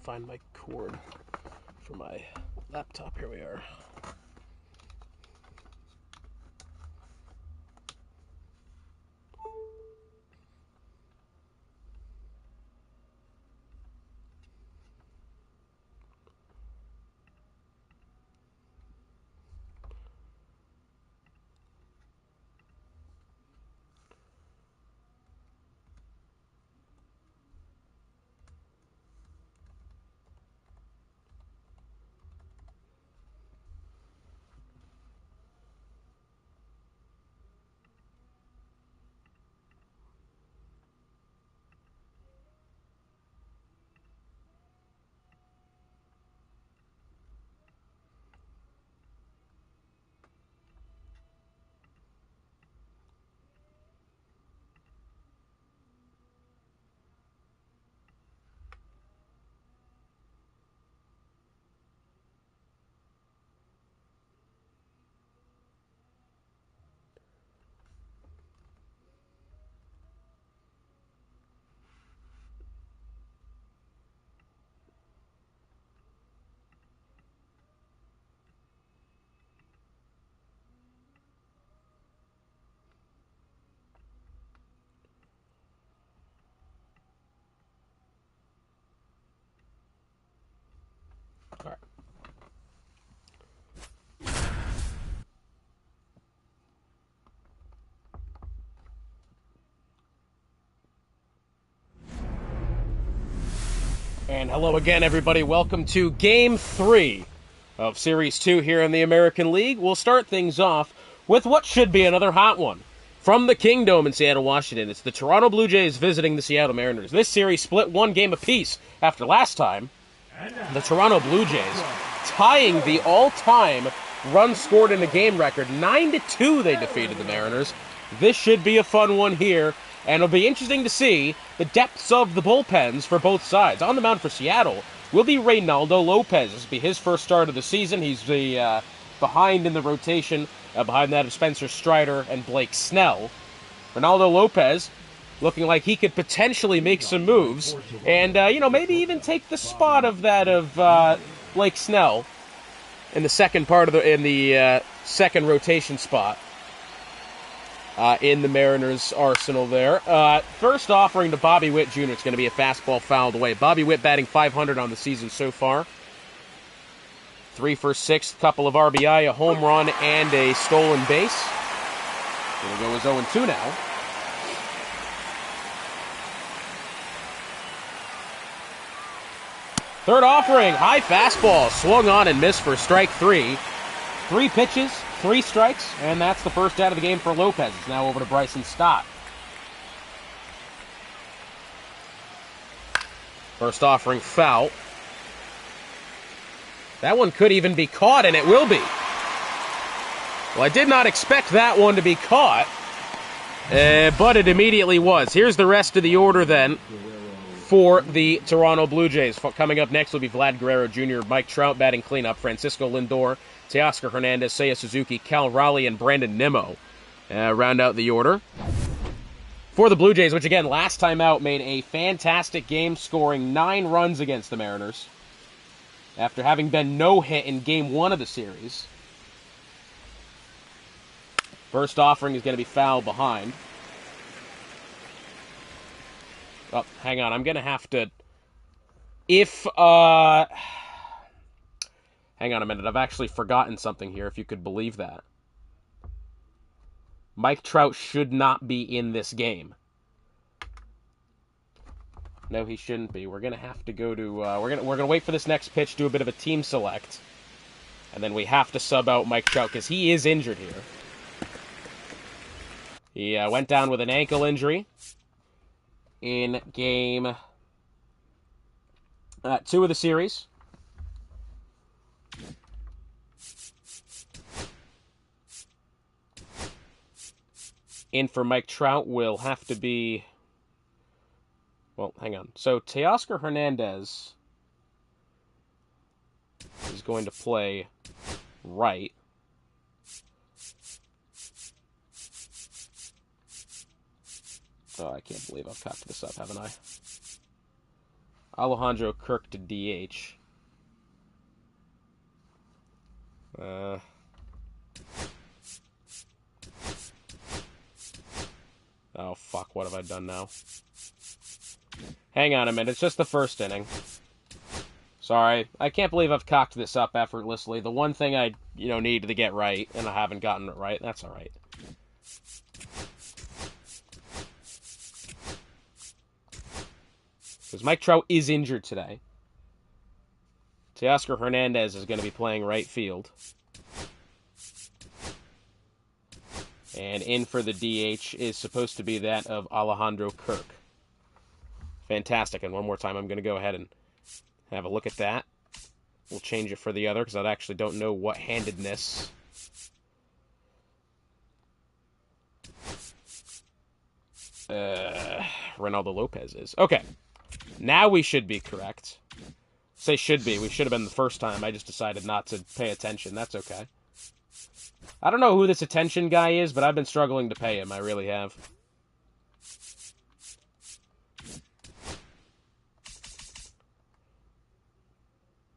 Find my cord for my laptop. Here we are. All right. And hello again, everybody. Welcome to Game 3 of Series 2 here in the American League. We'll start things off with what should be another hot one. From the Kingdome in Seattle, Washington, it's the Toronto Blue Jays visiting the Seattle Mariners. This series split one game apiece after last time. The Toronto Blue Jays tying the all-time runs scored in a game record. 9-2 they defeated the Mariners. This should be a fun one here. And it'll be interesting to see the depths of the bullpens for both sides. On the mound for Seattle will be Reynaldo Lopez. This will be his first start of the season. He's the behind in the rotation, behind that of Spencer Strider and Blake Snell. Reynaldo Lopez looking like he could potentially make some moves and, maybe even take the spot of that of Blake Snell in the second part of the second rotation spot. In the Mariners' arsenal there. First offering to Bobby Witt Jr. It's going to be a fastball fouled away. Bobby Witt batting .500 on the season so far. 3 for 6, couple of RBI, a home run, and a stolen base. It'll go as 0-2 now. Third offering, high fastball, swung on and missed for strike 3. 3 pitches, 3 strikes, and that's the first out of the game for Lopez. It's now over to Bryson Stott. First offering foul. That one could even be caught, and it will be. Well, I did not expect that one to be caught, but it immediately was. Here's the rest of the order then for the Toronto Blue Jays. Coming up next will be Vlad Guerrero Jr., Mike Trout batting cleanup, Francisco Lindor, Teoscar Hernandez, Seiya Suzuki, Cal Raleigh, and Brandon Nimmo round out the order. For the Blue Jays, which again, last time out, made a fantastic game, scoring 9 runs against the Mariners after having been no-hit in Game 1 of the series. First offering is going to be fouled behind. Oh, hang on, I'm going to have to... Hang on a minute, I've actually forgotten something here, if you could believe that. Mike Trout should not be in this game. No, he shouldn't be. We're going to have to go to... we're gonna wait for this next pitch, do a bit of a team select. And then we have to sub out Mike Trout, because he is injured here. He went down with an ankle injury in Game 2 of the series. In for Mike Trout will have to be... Well, hang on. So, Teoscar Hernandez is going to play right. Oh, I can't believe I've cocked this up, haven't I? Alejandro Kirk to DH. Oh, fuck, what have I done now? Hang on a minute, it's just the first inning. Sorry, I can't believe I've cocked this up effortlessly. The one thing I, need to get right, and I haven't gotten it right. That's alright. Because Mike Trout is injured today. Teoscar Hernandez is going to be playing right field. And in for the DH is supposed to be that of Alejandro Kirk. Fantastic. And one more time, I'm going to go ahead and have a look at that. We'll change it for the other, because I actually don't know what handedness. Ronaldo Lopez is. Okay. Now we should be correct. Say should be. We should have been the first time. I just decided not to pay attention. That's okay. I don't know who this attention guy is, but I've been struggling to pay him. I really have.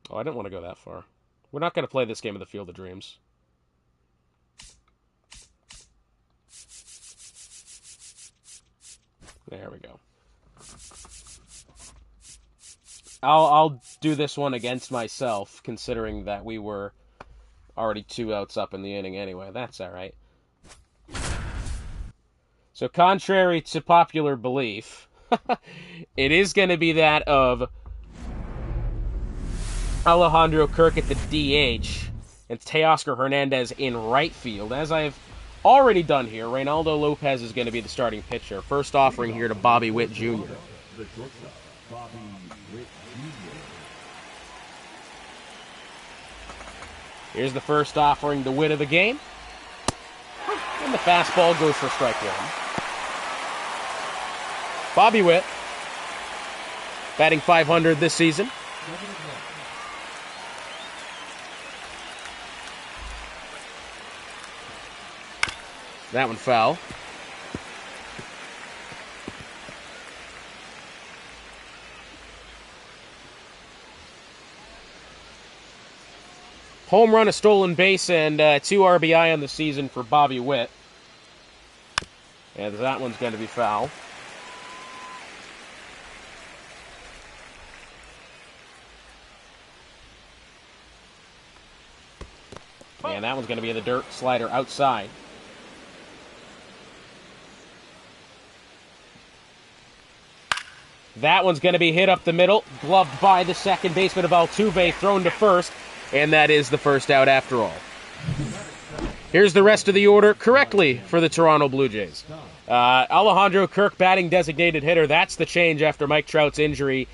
Oh, I didn't want to go that far. We're not going to play this game of the Field of Dreams. There we go. I'll do this one against myself, considering that we were already 2 outs up in the inning anyway. That's all right. So contrary to popular belief, it is going to be that of Alejandro Kirk at the DH and Teoscar Hernandez in right field. As I've already done here, Reynaldo Lopez is going to be the starting pitcher. First offering here to Bobby Witt Jr. Here's the first offering to Witt of the game. And the fastball goes for strike one. Bobby Witt, batting .500 this season. That one foul. Home run, a stolen base, and 2 RBI on the season for Bobby Witt. And that one's going to be foul. And that one's going to be in the dirt, slider outside. That one's going to be hit up the middle, gloved by the second baseman of Altuve, thrown to first. And that is the first out after all. Here's the rest of the order correctly for the Toronto Blue Jays. Alejandro Kirk, batting designated hitter. That's the change after Mike Trout's injury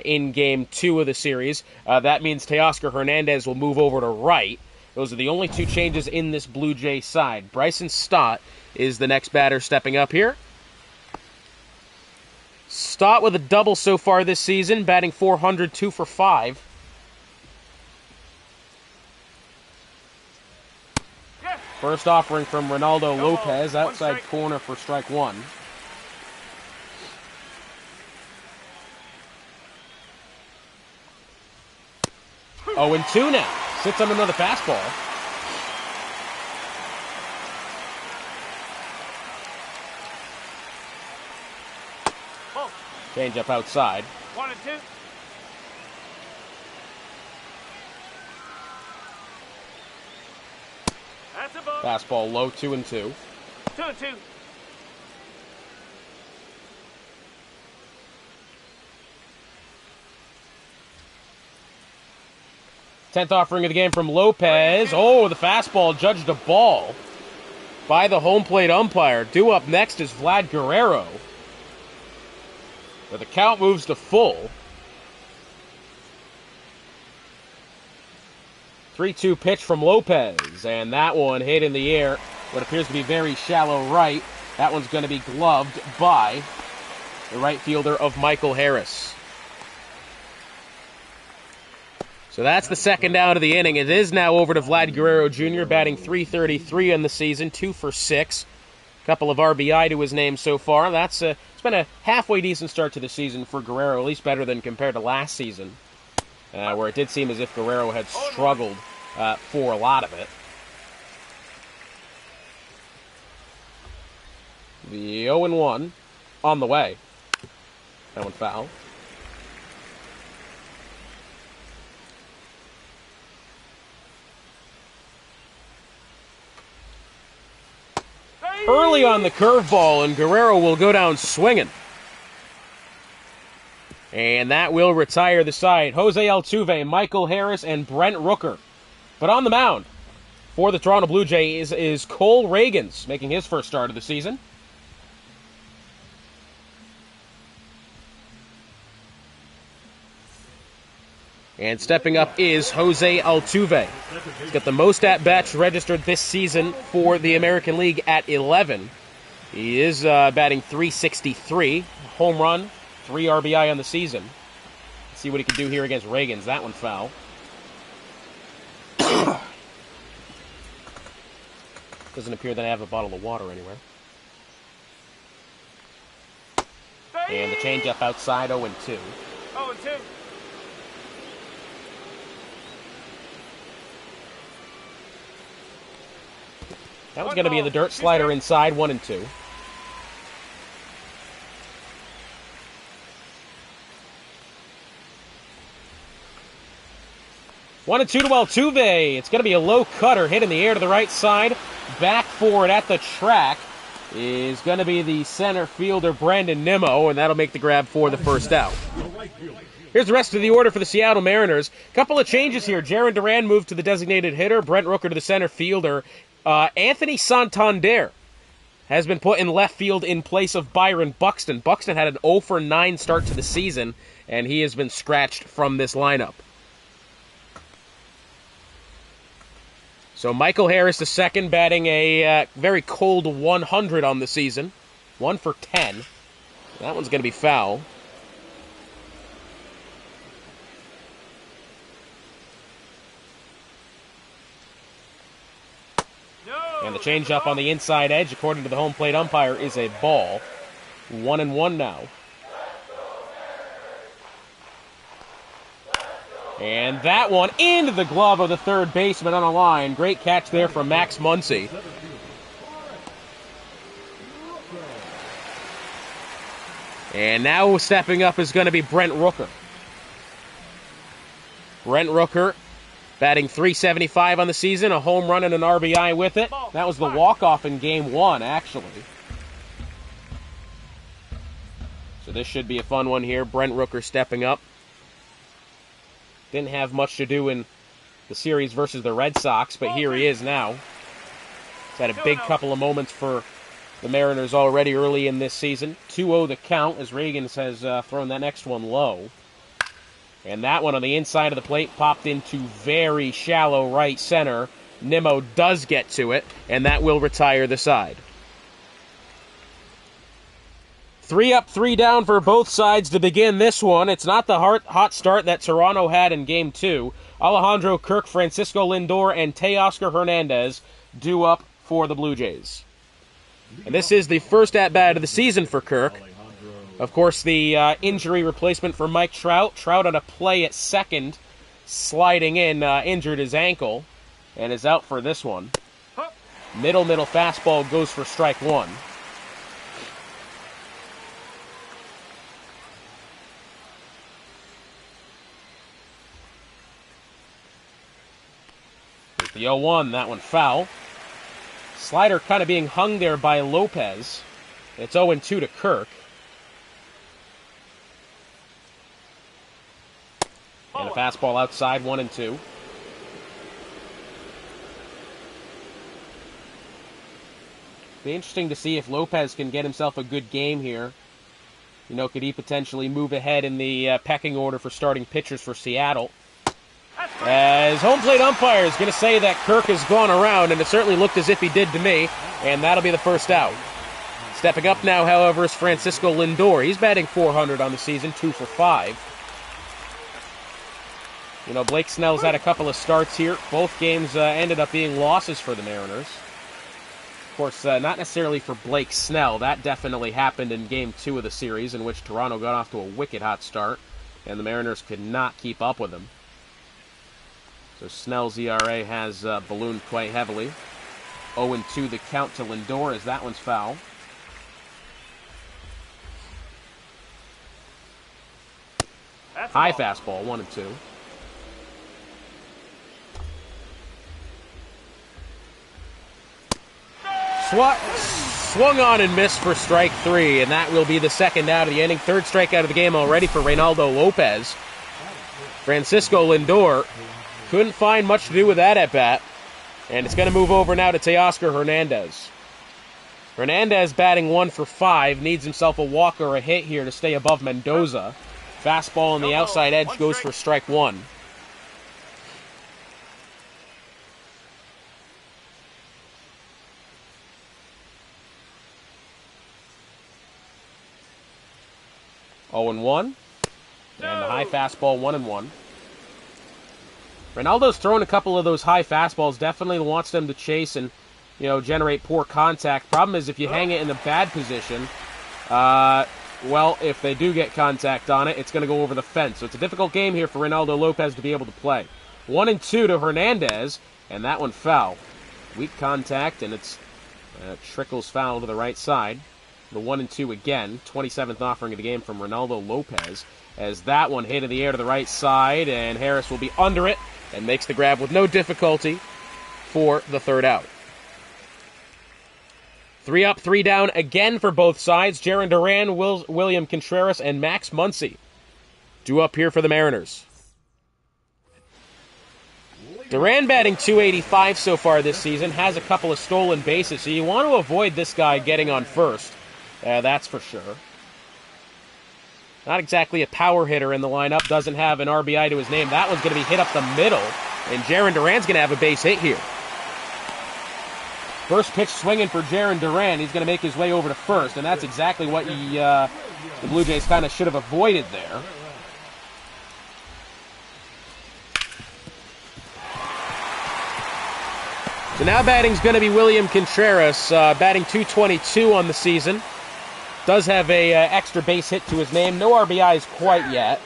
in Game 2 of the series. That means Teoscar Hernandez will move over to right. Those are the only 2 changes in this Blue Jay side. Bryson Stott is the next batter stepping up here. Stott with a double so far this season, batting .400, 2 for 5. First offering from Ronaldo Lopez, outside corner for strike one. Oh, and 2 now. Sits on another fastball. Change up outside. 1 and 2. Fastball low, 2 and 2. 2 and 2. Tenth offering of the game from Lopez. Oh, the fastball judged a ball by the home plate umpire. Due up next is Vlad Guerrero. But the count moves to full. 3-2 pitch from Lopez, and that one hit in the air, what appears to be very shallow right. That one's going to be gloved by the right fielder of Michael Harris. So that's the second out of the inning. It is now over to Vlad Guerrero Jr., batting .333 in the season, 2 for 6. Couple of RBI to his name so far. It's been a halfway decent start to the season for Guerrero, at least better than compared to last season, where it did seem as if Guerrero had struggled for a lot of it. The 0-1 on the way. That one foul. Early on the curveball, and Guerrero will go down swinging. And that will retire the side. Jose Altuve, Michael Harris, and Brent Rooker. But on the mound for the Toronto Blue Jays is Cole Reagans, making his first start of the season. And stepping up is Jose Altuve. He's got the most at-bats registered this season for the American League at 11. He is batting .363, home run, 3 RBI on the season. Let's see what he can do here against Reagans. That one foul. Doesn't appear that I have a bottle of water anywhere. And the changeup outside, 0-2. 0-2. That was going to be the dirt slider inside, 1-2. One and two to Altuve. It's going to be a low cutter hit in the air to the right side. Back forward at the track is going to be the center fielder, Brandon Nimmo, and that'll make the grab for the first out. Here's the rest of the order for the Seattle Mariners. Couple of changes here. Jarren Duran moved to the designated hitter. Brent Rooker to the center fielder. Anthony Santander has been put in left field in place of Byron Buxton. Buxton had an 0-for-9 start to the season, and he has been scratched from this lineup. So Michael Harris, the second, batting a very cold 100 on the season. 1 for 10. That one's going to be foul. And the changeup on the inside edge, according to the home plate umpire, is a ball. 1-1 now. And that one into the glove of the third baseman on a line. Great catch there from Max Muncy. And now stepping up is going to be Brent Rooker. Brent Rooker batting .375 on the season, a home run and an RBI with it. That was the walk-off in Game 1, actually. So this should be a fun one here. Brent Rooker stepping up. Didn't have much to do in the series versus the Red Sox, but here he is now. He's had a big couple of moments for the Mariners already early in this season. 2-0 the count as Reagans has thrown that next one low. And that one on the inside of the plate popped into very shallow right center. Nimmo does get to it, and that will retire the side. 3 up, 3 down for both sides to begin this one. It's not the hot start that Toronto had in Game 2. Alejandro Kirk, Francisco Lindor, and Teoscar Hernandez due up for the Blue Jays. And this is the first at-bat of the season for Kirk. Of course, the injury replacement for Mike Trout. Trout on a play at second, sliding in, injured his ankle, and is out for this one. Middle fastball goes for strike one. Here's the 0-1, that one foul. Slider kind of being hung there by Lopez. It's 0-2 to Kirk. And a fastball outside, 1-2. Be interesting to see if Lopez can get himself a good game here. You know, could he potentially move ahead in the pecking order for starting pitchers for Seattle? As home plate umpire is going to say that Kirk has gone around, and it certainly looked as if he did to me, and that'll be the first out. Stepping up now, however, is Francisco Lindor. He's batting .400 on the season, 2 for 5. You know, Blake Snell's had a couple of starts here. Both games ended up being losses for the Mariners. course, not necessarily for Blake Snell. That definitely happened in Game 2 of the series, in which Toronto got off to a wicked hot start, and the Mariners could not keep up with him. So Snell's ERA has ballooned quite heavily. 0-2 the count to Lindor as that one's foul. High fastball, 1-2. Swung on and missed for strike 3, and that will be the second out of the inning. Third strikeout of the game already for Reynaldo Lopez. Francisco Lindor couldn't find much to do with that at-bat, and it's going to move over now to Teoscar Hernandez. Hernandez batting 1 for 5, needs himself a walk or a hit here to stay above Mendoza. Fastball on the outside edge goes for strike 1. Oh and 1. And the high fastball, 1-1. Ronaldo's thrown a couple of those high fastballs. Definitely wants them to chase and, generate poor contact. Problem is, if you hang it in a bad position, well, if they do get contact on it, it's going to go over the fence. So it's a difficult game here for Reynaldo Lopez to be able to play. 1-2 to Hernandez, and that one foul. Weak contact, and it's trickles foul to the right side. The 1-2 again. 27th offering of the game from Reynaldo Lopez, as that one hit in the air to the right side, and Harris will be under it and makes the grab with no difficulty for the third out. 3 up, 3 down again for both sides. Jarren Duran, William Contreras, and Max Muncy due up here for the Mariners. Duran batting .285 so far this season, has a couple of stolen bases, so you want to avoid this guy getting on first. That's for sure. Not exactly a power hitter in the lineup, doesn't have an RBI to his name. That one's going to be hit up the middle, and Jarren Duran's going to have a base hit here. First pitch swinging for Jarren Duran. He's going to make his way over to first, and that's exactly what the Blue Jays kind of should have avoided there. So now batting's going to be William Contreras, batting .222 on the season. Does have a extra base hit to his name. No RBIs quite yet,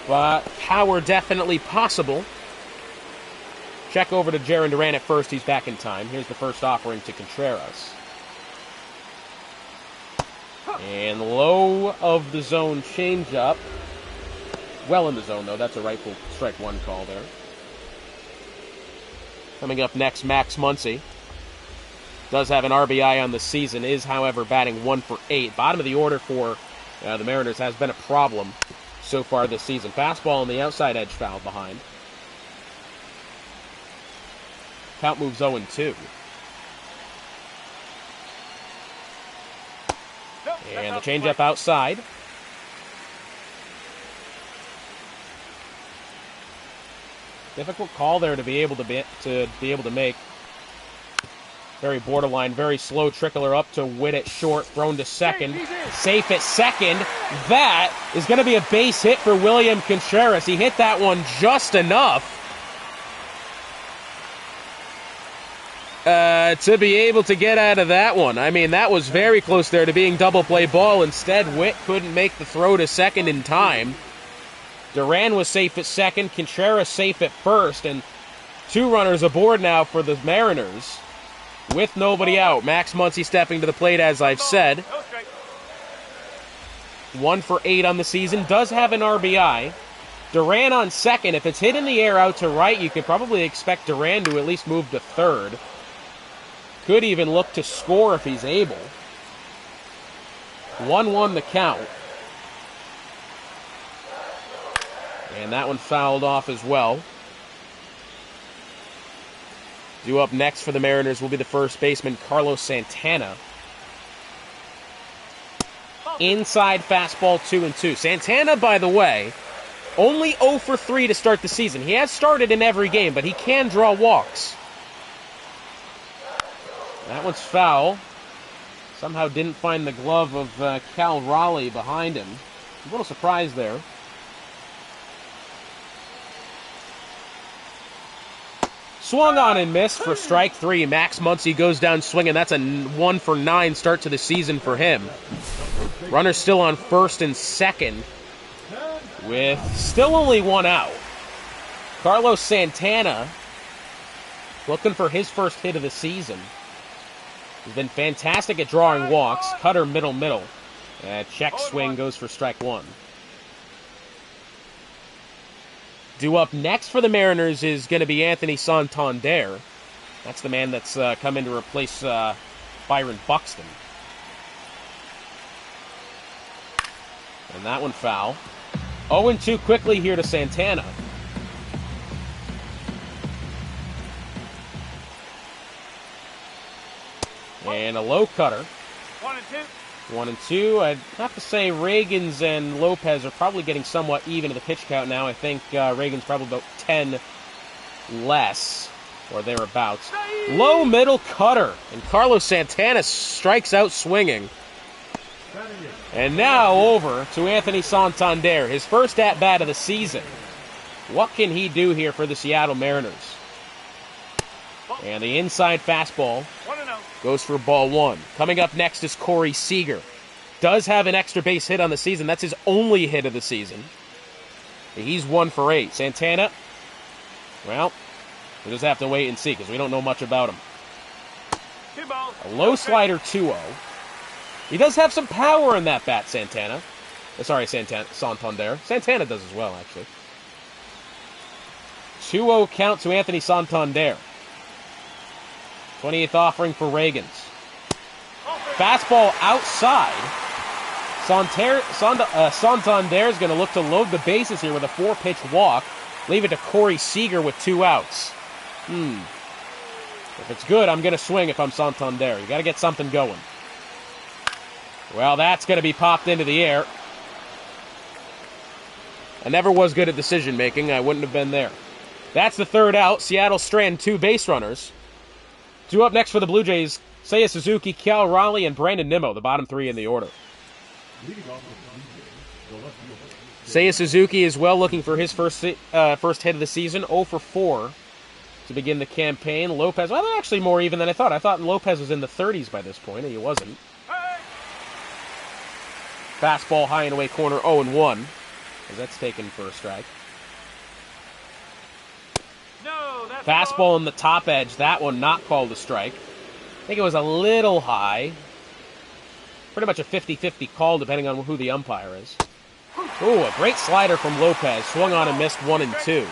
but power definitely possible. Check over to Jarren Duran at first. He's back in time. Here's the first offering to Contreras. And low of the zone changeup. Well in the zone, though. That's a rightful strike 1 call there. Coming up next, Max Muncy. Does have an RBI on the season, is, however, batting 1 for 8. Bottom of the order for the Mariners has been a problem so far this season. Fastball on the outside edge, foul behind. Count moves 0-2. And the changeup outside. Difficult call there to be able to make. Very borderline, very slow trickler up to Witt at short, thrown to second. Safe at second. That is going to be a base hit for William Contreras. He hit that one just enough to be able to get out of that one. I mean, that was very close there to being double play ball. Instead, Witt couldn't make the throw to second in time. Duran was safe at second, Contreras safe at first, and 2 runners aboard now for the Mariners with nobody out. Max Muncy stepping to the plate, as I've said. 1 for 8 on the season, does have an RBI. Duran on second. If it's hit in the air out to right, you could probably expect Duran to at least move to third. Could even look to score if he's able. 1-1 the count. And that one fouled off as well. Due up next for the Mariners will be the first baseman, Carlos Santana. Inside fastball 2-2. Santana, by the way, only 0 for 3 to start the season. He has started in every game, but he can draw walks. That one's foul. Somehow didn't find the glove of Cal Raleigh behind him. A little surprised there. Swung on and missed for strike 3. Max Muncy goes down swinging. That's a 1-for-9 start to the season for him. Runner still on first and second with still only 1 out. Carlos Santana looking for his first hit of the season. He's been fantastic at drawing walks. Cutter, middle. Check swing goes for strike 1. Due up next for the Mariners is going to be Anthony Santander. That's the man that's come in to replace Byron Buxton. And that one foul. 0-2 quickly here to Santana. And a low cutter. 1-2. 1-2. I'd have to say Reagans and Lopez are probably getting somewhat even to the pitch count now. I think Reagans probably about 10 less, or thereabouts. Low middle cutter. And Carlos Santana strikes out swinging. And now over to Anthony Santander, his first at-bat of the season. What can he do here for the Seattle Mariners? And the inside fastball goes for ball 1. Coming up next is Corey Seager. Does have an extra base hit on the season. That's his only hit of the season. He's 1 for 8. Santana, well, we'll just have to wait and see because we don't know much about him. A low slider 2-0. He does have some power in that bat, Santana. Santander. Santana does as well, actually. 2-0 count to Anthony Santander. 28th offering for Reagans. Fastball outside. Santander is going to look to load the bases here with a 4-pitch walk. Leave it to Corey Seager with 2 outs. If it's good, I'm going to swing if I'm Santander. You got to get something going. Well, that's going to be popped into the air. I never was good at decision-making. I wouldn't have been there. That's the 3rd out. Seattle strand 2 base runners. Due up next for the Blue Jays, Seiya Suzuki, Cal Raleigh, and Brandon Nimmo, the bottom 3 in the order. Seiya Suzuki is well looking for his first hit of the season, 0 for 4 to begin the campaign. Lopez, well, they're actually more even than I thought. I thought Lopez was in the 30s by this point, and he wasn't. Fastball high and away corner, 0-1, as that's taken for a strike. Fastball on the top edge, that one not called a strike. I think it was a little high. Pretty much a 50-50 call depending on who the umpire is. Ooh, a great slider from Lopez. Swung on and missed 1 and 2.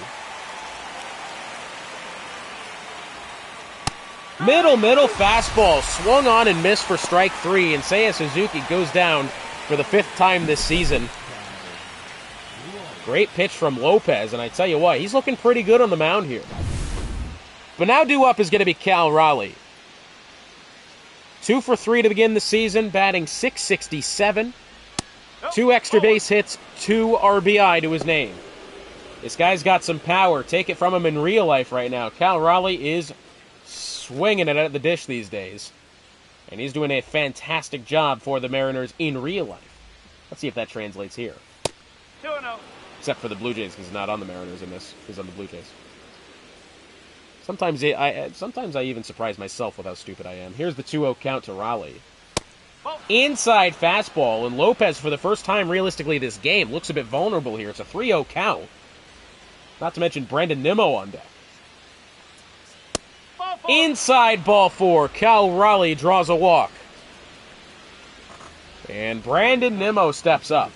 Middle fastball. Swung on and missed for strike 3. And Seiya Suzuki goes down for the 5th time this season. Great pitch from Lopez. And I tell you what, he's looking pretty good on the mound here. But now due up is going to be Cal Raleigh. 2 for 3 to begin the season, batting .667. 2 extra base hits, 2 RBI to his name. This guy's got some power. Take it from him in real life right now. Cal Raleigh is swinging it at the dish these days. And he's doing a fantastic job for the Mariners in real life. Let's see if that translates here. 2-0. Except for the Blue Jays, because he's not on the Mariners in this. He's on the Blue Jays. Sometimes I even surprise myself with how stupid I am. Here's the 2-0 count to Raleigh. Inside fastball, and Lopez, for the first time realistically this game, looks a bit vulnerable here. It's a 3-0 count. Not to mention Brandon Nimmo on deck. Inside ball 4. Cal Raleigh draws a walk. And Brandon Nimmo steps up.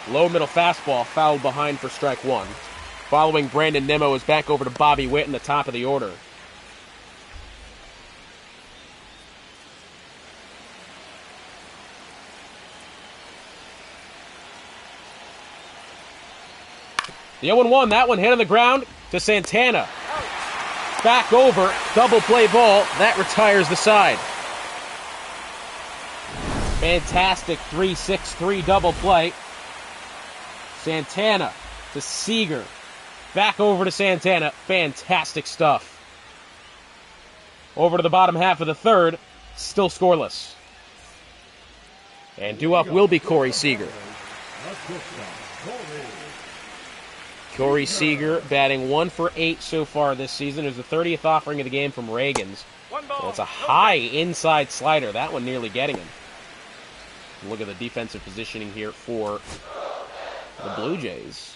Low middle fastball fouled behind for strike 1. Following Brandon Nimmo is back over to Bobby Witt in the top of the order. The 0-1, that one hit on the ground to Santana. Back over, double play ball, that retires the side. Fantastic 3-6-3 double play. Santana to Seager. Back over to Santana. Fantastic stuff. Over to the bottom half of the 3rd. Still scoreless. And due up will be Corey Seager. Corey Seager batting 1 for 8 so far this season. There's the 30th offering of the game from Reagan's. And it's a high inside slider. That one nearly getting him. Look at the defensive positioning here for the Blue Jays.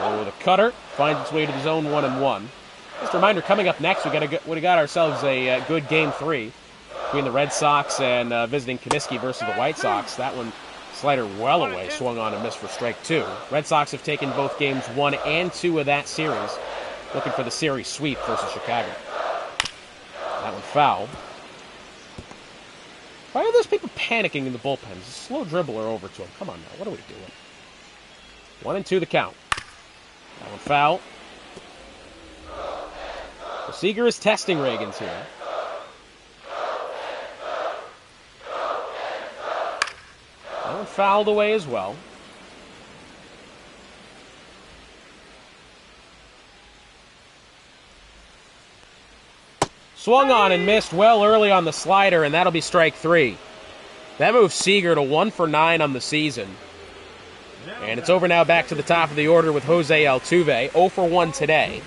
Oh, the cutter finds its way to the zone 1-1. Just a reminder, coming up next, we got ourselves a good Game 3 between the Red Sox and visiting Comiskey versus the White Sox. That one, slider well away, swung on and missed for strike 2. Red Sox have taken both games 1 and 2 of that series, looking for the series sweep versus Chicago. That one foul. Why are those people panicking in the bullpens? A slow dribbler over to him. Come on now, what are we doing? 1-2 the count. That one foul. So Seager is testing Reagan's here. That one fouled away as well. Swung on and missed well early on the slider, and that'll be strike 3. That moves Seager to 1 for 9 on the season. And it's over now back to the top of the order with Jose Altuve, 0 for 1 today.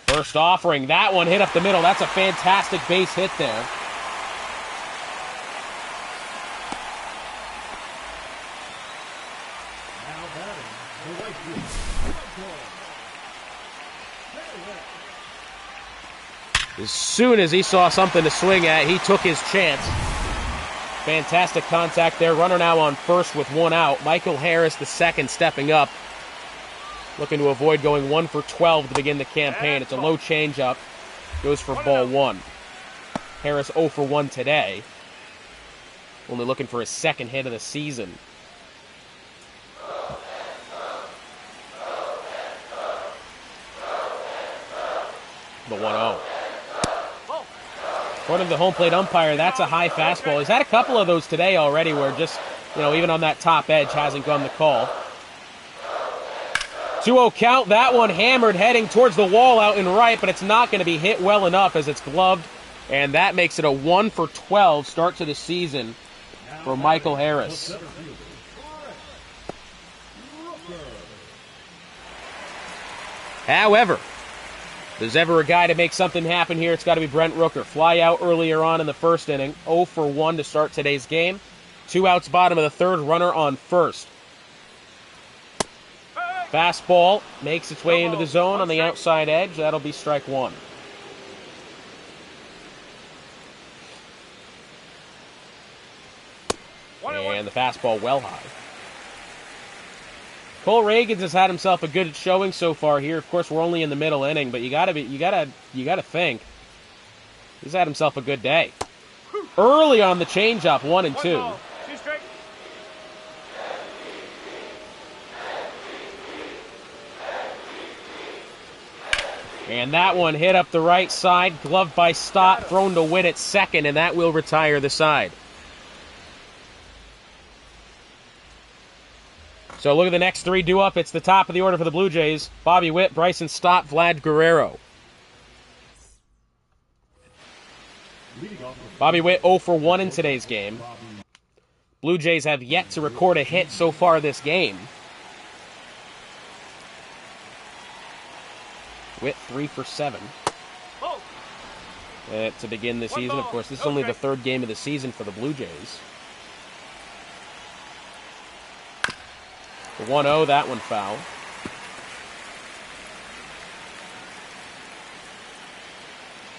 First offering, that one hit up the middle. That's a fantastic base hit there. As soon as he saw something to swing at, he took his chance. Fantastic contact there. Runner now on first with 1 out. Michael Harris, the second, stepping up. Looking to avoid going 1 for 12 to begin the campaign. It's a low changeup. Goes for ball 1. Harris 0 for 1 today. Only looking for his second hit of the season. The 1-0. According to the home plate umpire, that's a high fastball. He's had a couple of those today already where just, even on that top edge hasn't gone the call. 2-0 count. That one hammered heading towards the wall out in right, but it's not going to be hit well enough as it's gloved. And that makes it a 1 for 12 start to the season for Michael Harris. However, if there's ever a guy to make something happen here, it's got to be Brent Rooker. Fly out earlier on in the first inning. 0 for 1 to start today's game. 2 outs bottom of the third, runner on first. Fastball makes its way into the zone on the outside edge. That'll be strike 1. And the fastball well high. Cole Reagans has had himself a good showing so far here. Of course, we're only in the middle inning, but you gotta think he's had himself a good day. Early on the changeup, 1-2. And that one hit up the right side, gloved by Stott, thrown to Witt at second, and that will retire the side. So look at the next 3 due up. It's the top of the order for the Blue Jays. Bobby Witt, Bryson Stott, Vlad Guerrero. Bobby Witt 0 for 1 in today's game. Blue Jays have yet to record a hit so far this game. Witt 3 for 7. To begin the season. Of course, this is only the 3rd game of the season for the Blue Jays. The 1-0, that one foul.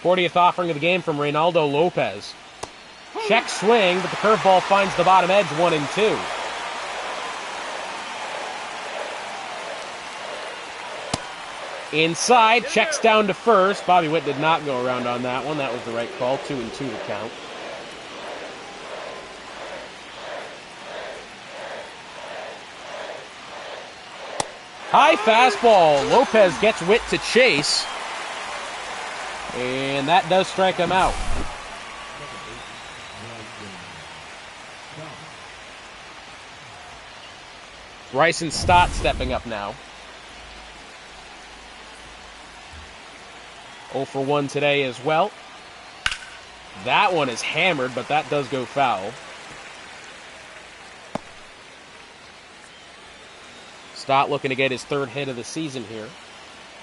'40th offering of the game from Reynaldo Lopez. Check swing, but the curveball finds the bottom edge, 1-2. Inside, checks down to first. Bobby Witt did not go around on that one. That was the right call. 2-2 to count. High fastball. Lopez gets Witt to chase. And that does strike him out. Bryson Stott stepping up now. 0 for 1 today as well. That one is hammered, but that does go foul. Stott looking to get his 3rd hit of the season here.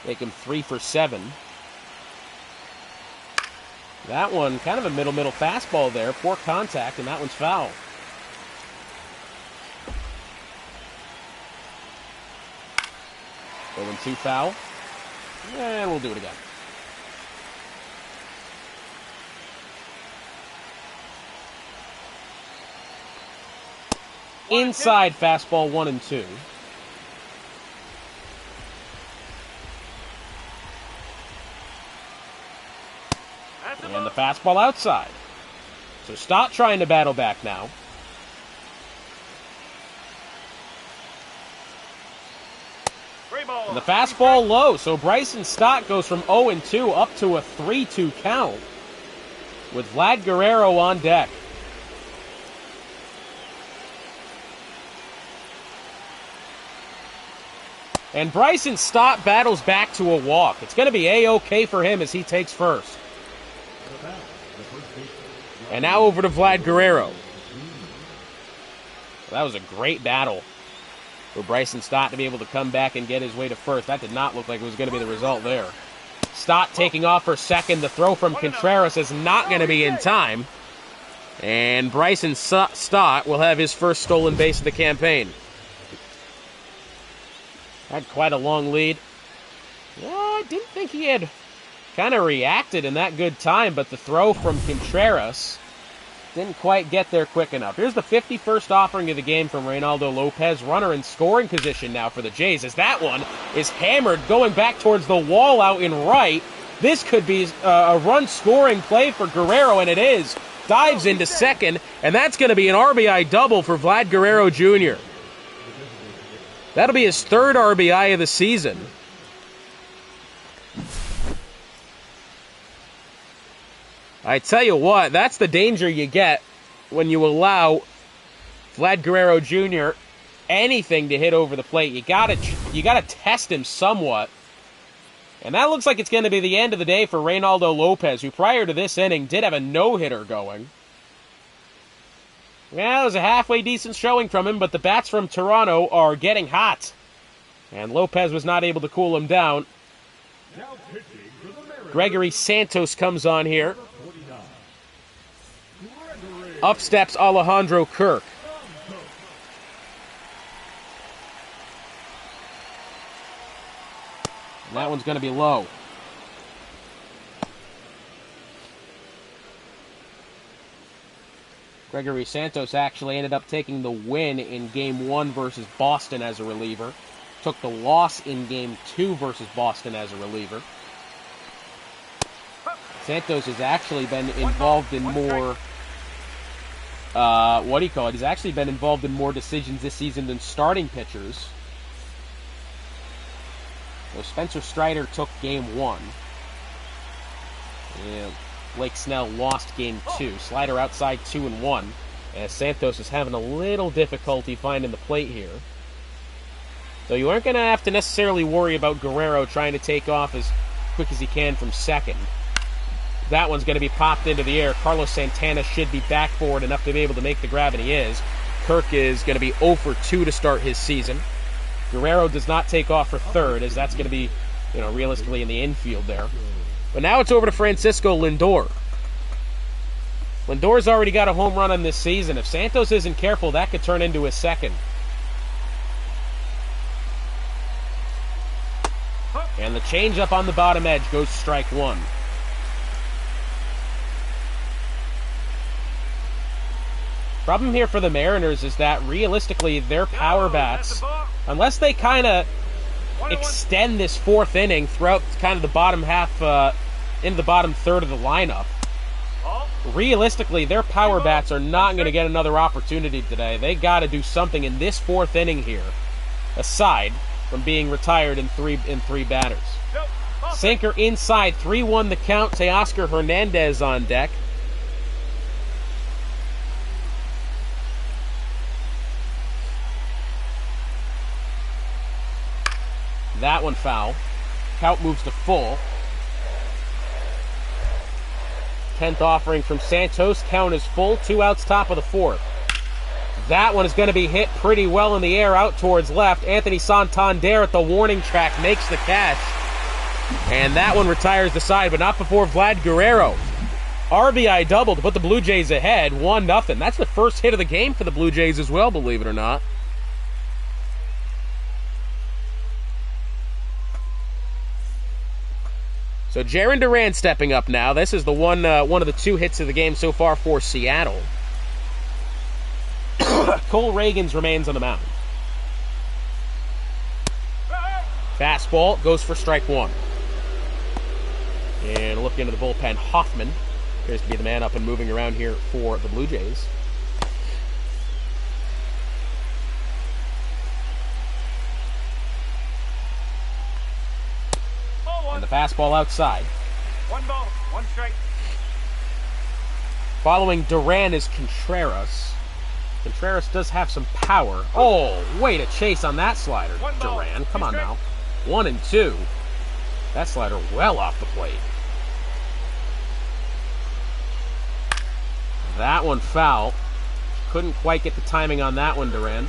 Make him 3 for 7. That one, kind of a middle fastball there. Poor contact, and that one's foul. Going 2 foul. And we'll do it again. Inside fastball 1 and 2. And the fastball outside. So Stott trying to battle back now. And the fastball low. So Bryson Stott goes from 0 and 2 up to a 3-2 count with Vlad Guerrero on deck. And Bryson Stott battles back to a walk. It's going to be A-OK for him as he takes first. And now over to Vlad Guerrero. That was a great battle for Bryson Stott to be able to come back and get his way to first. That did not look like it was going to be the result there. Stott taking off for second. The throw from Contreras is not going to be in time. And Bryson Stott will have his first stolen base of the campaign. Had quite a long lead. Yeah, I didn't think he had kind of reacted in that good time, but the throw from Contreras didn't quite get there quick enough. Here's the 51st offering of the game from Reynaldo Lopez. Runner in scoring position now for the Jays, as that one is hammered going back towards the wall out in right. This could be a run-scoring play for Guerrero, and it is. Dives into second, and that's going to be an RBI double for Vlad Guerrero Jr. That'll be his 3rd RBI of the season. I tell you what, that's the danger you get when you allow Vlad Guerrero Jr. anything to hit over the plate. You gotta test him somewhat. And that looks like it's going to be the end of the day for Reynaldo Lopez, who prior to this inning did have a no-hitter going. Yeah, it was a halfway decent showing from him, but the bats from Toronto are getting hot. And Lopez was not able to cool him down. Gregory Santos comes on here. Up steps Alejandro Kirk. And that one's going to be low. Gregory Santos actually ended up taking the win in Game 1 versus Boston as a reliever. Took the loss in Game 2 versus Boston as a reliever. Santos has actually been involved in more... He's actually been involved in more decisions this season than starting pitchers. So Spencer Strider took Game 1. Yeah. Blake Snell lost Game 2. Slider outside 2-1. As Santos is having a little difficulty finding the plate here. So you aren't going to have to necessarily worry about Guerrero trying to take off as quick as he can from second. That one's going to be popped into the air. Carlos Santana should be back forward enough to be able to make the grab, and he is. Kirk is going to be 0 for 2 to start his season. Guerrero does not take off for third, as that's going to be, realistically in the infield there. But now it's over to Francisco Lindor. Lindor's already got a home run on this season. If Santos isn't careful, that could turn into his second. And the changeup on the bottom edge goes strike one. Problem here for the Mariners is that realistically their power bats, unless they kind of extend this fourth inning throughout kind of the bottom half, into the bottom third of the lineup, realistically their power bats are not going to get another opportunity today. They got to do something in this fourth inning here, aside from being retired in three batters. Sinker inside, 3-1 the count. Teoscar Hernandez on deck. That one foul. Count moves to full. 10th offering from Santos. Count is full. 2 outs, top of the 4th. That one is going to be hit pretty well in the air out towards left. Anthony Santander at the warning track makes the catch. And that one retires the side, but not before Vlad Guerrero. RBI double to put the Blue Jays ahead, 1-0. That's the first hit of the game for the Blue Jays as well, believe it or not. So Jarren Duran stepping up now. This is the one of the 2 hits of the game so far for Seattle. Cole Reagans remains on the mound. Fastball goes for strike 1. And looking into the bullpen, Hoffman appears to be the man up and moving around here for the Blue Jays. And the fastball outside. 1 ball, 1 strike. Following Duran is Contreras. Contreras does have some power. Oh, way to chase on that slider, Duran. Come on now. 1-2. That slider well off the plate. That one foul. Couldn't quite get the timing on that one, Duran.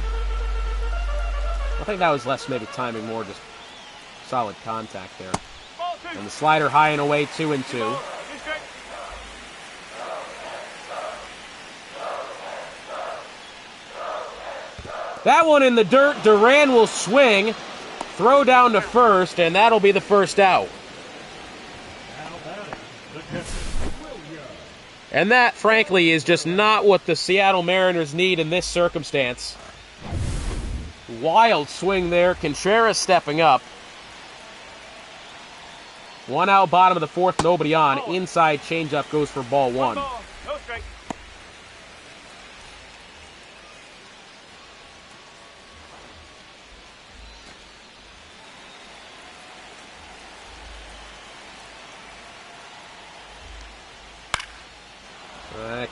I think that was less maybe timing, more just solid contact there. And the slider high and away, 2-2. That one in the dirt. Duran will swing, throw down to first, and that'll be the first out. And that, frankly, is just not what the Seattle Mariners need in this circumstance. Wild swing there. Contreras stepping up. 1 out, bottom of the 4th, nobody on. Inside changeup goes for ball 1. No strike.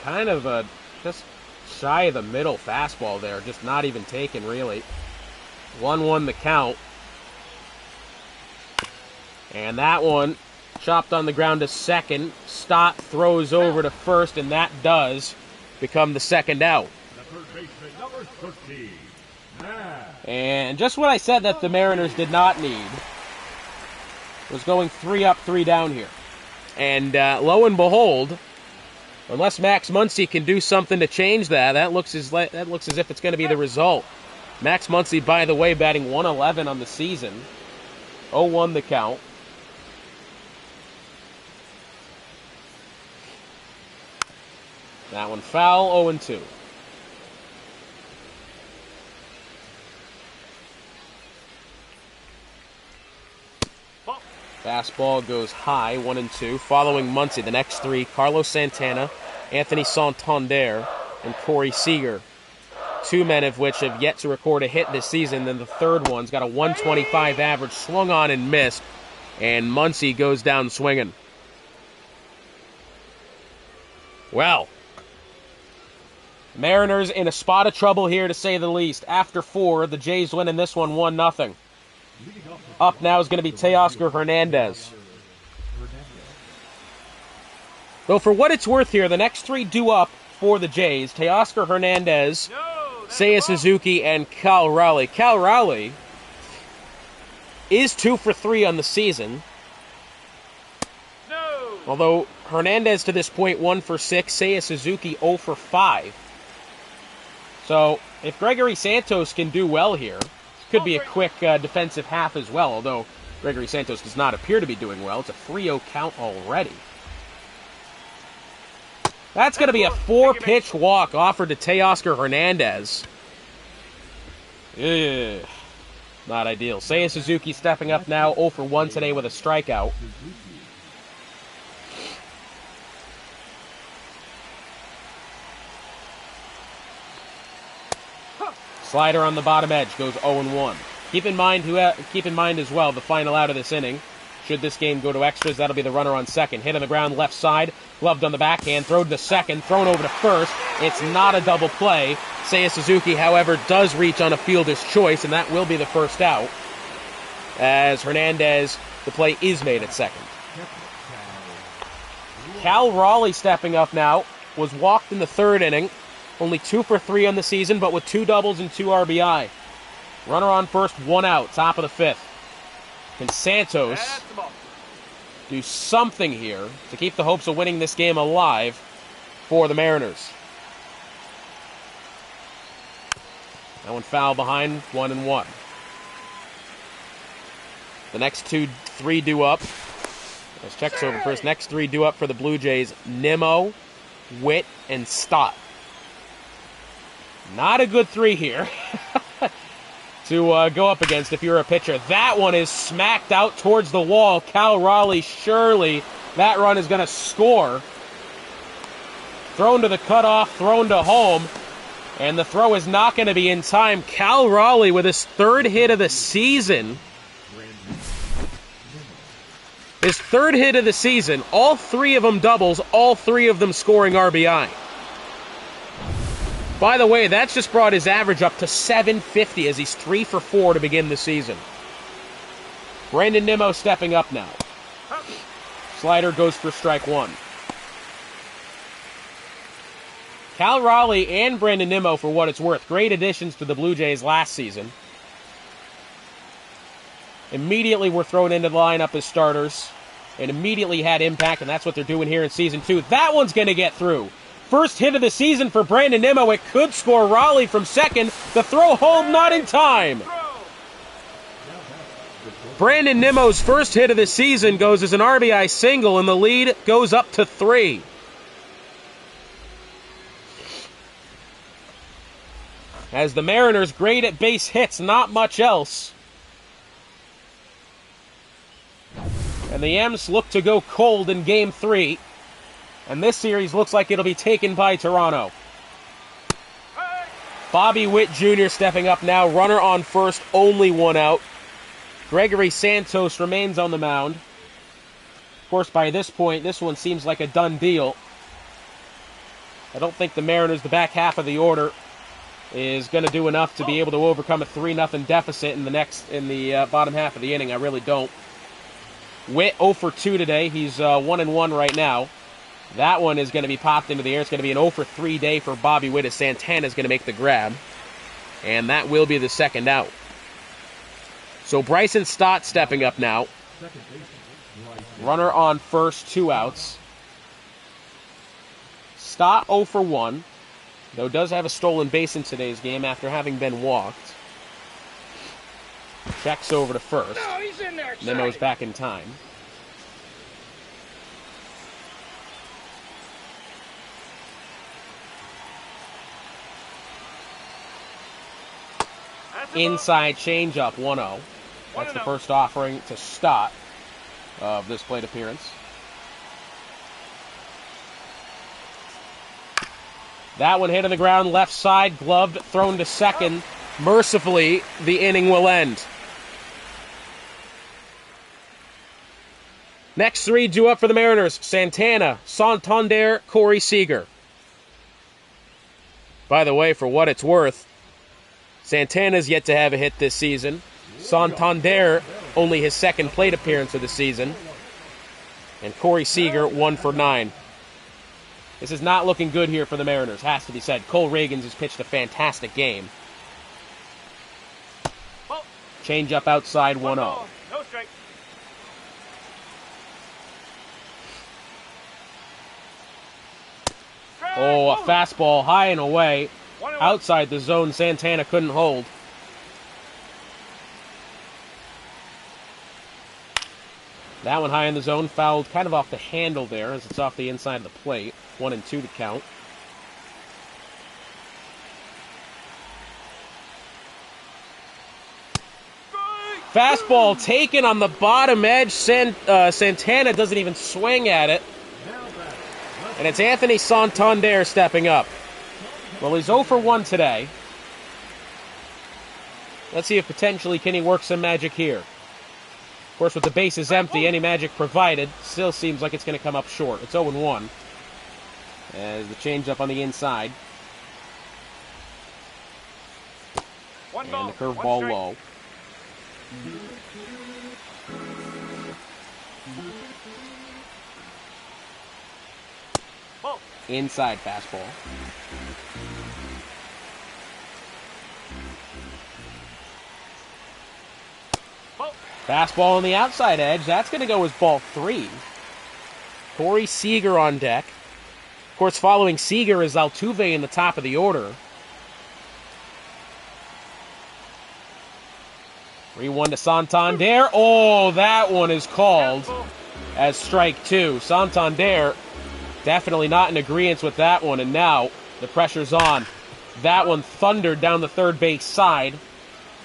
Kind of just shy of the middle fastball there. Just not even taken, really. 1-1 the count. And that one chopped on the ground to second. Stott throws over to first, and that does become the second out. And just what I said that the Mariners did not need was going 3 up, 3 down here. And lo and behold, unless Max Muncy can do something to change that, that looks as if it's going to be the result. Max Muncy, by the way, batting .111 on the season. 0-1 the count. That one foul, 0-2. Fastball goes high, 1-2. Following Muncy, the next 3, Carlos Santana, Anthony Santander, and Corey Seager. 2 men of which have yet to record a hit this season. Then the third one's got a 125 average, swung on and missed. And Muncy goes down swinging. Well, Mariners in a spot of trouble here, to say the least. After 4, the Jays winning this one 1-0. Up now is going to be Teoscar Hernandez. Though for what it's worth here, the next 3 due up for the Jays. Teoscar Hernandez, Seiya Suzuki, and Cal Raleigh. Cal Raleigh is 2 for 3 on the season. Although Hernandez to this point 1 for 6, Seiya Suzuki 0 for 5. So if Gregory Santos can do well here, could be a quick defensive half as well, although Gregory Santos does not appear to be doing well. It's a 3-0 count already. That's going to be a 4-pitch walk offered to Teoscar Hernandez. Ugh, not ideal. Seiya Suzuki stepping up now, 0 for 1 today with a strikeout. Slider on the bottom edge goes 0-1. Keep in mind as well the final out of this inning. Should this game go to extras, that'll be the runner on second. Hit on the ground left side, gloved on the backhand, thrown to second, thrown over to first. It's not a double play. Seiya Suzuki, however, does reach on a fielder's choice, and that will be the first out. as Hernandez, the play is made at second. Cal Raleigh stepping up now, was walked in the third inning, only 2 for 3 on the season, but with 2 doubles and 2 RBI. Runner on first, 1 out, top of the 5th. Can Santos do something here to keep the hopes of winning this game alive for the Mariners? That one foul behind, 1-1. The next 3 due up. Let's check over first. Next 3 due up for the Blue Jays. Nimmo, Witt, and Stott. Not a good 3 here to go up against if you're a pitcher. That one is smacked out towards the wall. Cal Raleigh, surely that run is going to score. Thrown to the cutoff, thrown to home. And the throw is not going to be in time. Cal Raleigh with his 3rd hit of the season. His 3rd hit of the season. All 3 of them doubles. All 3 of them scoring RBI. By the way, that's just brought his average up to 750 as he's 3 for 4 to begin the season. Brandon Nimmo stepping up now. Slider goes for strike 1. Cal Raleigh and Brandon Nimmo, for what it's worth, great additions to the Blue Jays last season. Immediately were thrown into the lineup as starters and immediately had impact, and that's what they're doing here in Season 2. That one's going to get through. First hit of the season for Brandon Nimmo. It could score Raleigh from second. The throw home not in time. Brandon Nimmo's first hit of the season goes as an RBI single, and the lead goes up to 3. As the Mariners great at base hits, not much else. And the M's look to go cold in Game 3. And this series looks like it'll be taken by Toronto. Bobby Witt Jr. stepping up now. Runner on first, only 1 out. Gregory Santos remains on the mound. Of course, by this point, this one seems like a done deal. I don't think the Mariners, the back half of the order, is going to do enough to be able to overcome a 3-0 deficit in the bottom half of the inning. I really don't. Witt 0 for 2 today. He's 1-1 right now. That one is going to be popped into the air. It's going to be an 0 for 3 day for Bobby Witt as Santana is going to make the grab. And that will be the second out. So Bryson Stott stepping up now. Runner on first, 2 outs. Stott 0 for 1. Though does have a stolen base in today's game after having been walked. Checks over to first. No, he's in there. Nimmo's back in time. Inside changeup, 1-0. That's the first offering to Stott of this plate appearance. That one hit on the ground, left side, gloved, thrown to second. Mercifully, the inning will end. Next 3 due up for the Mariners. Santana, Santander, Corey Seager. By the way, for what it's worth, Santana's yet to have a hit this season. Santander, only his 2nd plate appearance of the season. And Corey Seager, 1 for 9. This is not looking good here for the Mariners, has to be said. Cole Reagans has pitched a fantastic game. Change up outside, 1-0. No strike. Oh, a fastball high and away. Outside the zone, Santana couldn't hold. That one high in the zone, fouled kind of off the handle there as it's off the inside of the plate. 1-2 to count. Fastball taken on the bottom edge. Santana doesn't even swing at it. And it's Anthony Santander stepping up. Well, he's 0 for 1 today. Let's see if potentially can he work some magic here. Of course, with the bases empty, any magic provided still seems like it's going to come up short. It's 0-1. As the changeup on the inside. And the curveball low. Inside fastball. Ball. Fastball on the outside edge. That's going to go as ball 3. Corey Seager on deck. Of course, following Seager is Altuve in the top of the order. 3-1 to Santander. Oh, that one is called as strike 2. Santander definitely not in agreement with that one, and now the pressure's on. That one thundered down the third base side,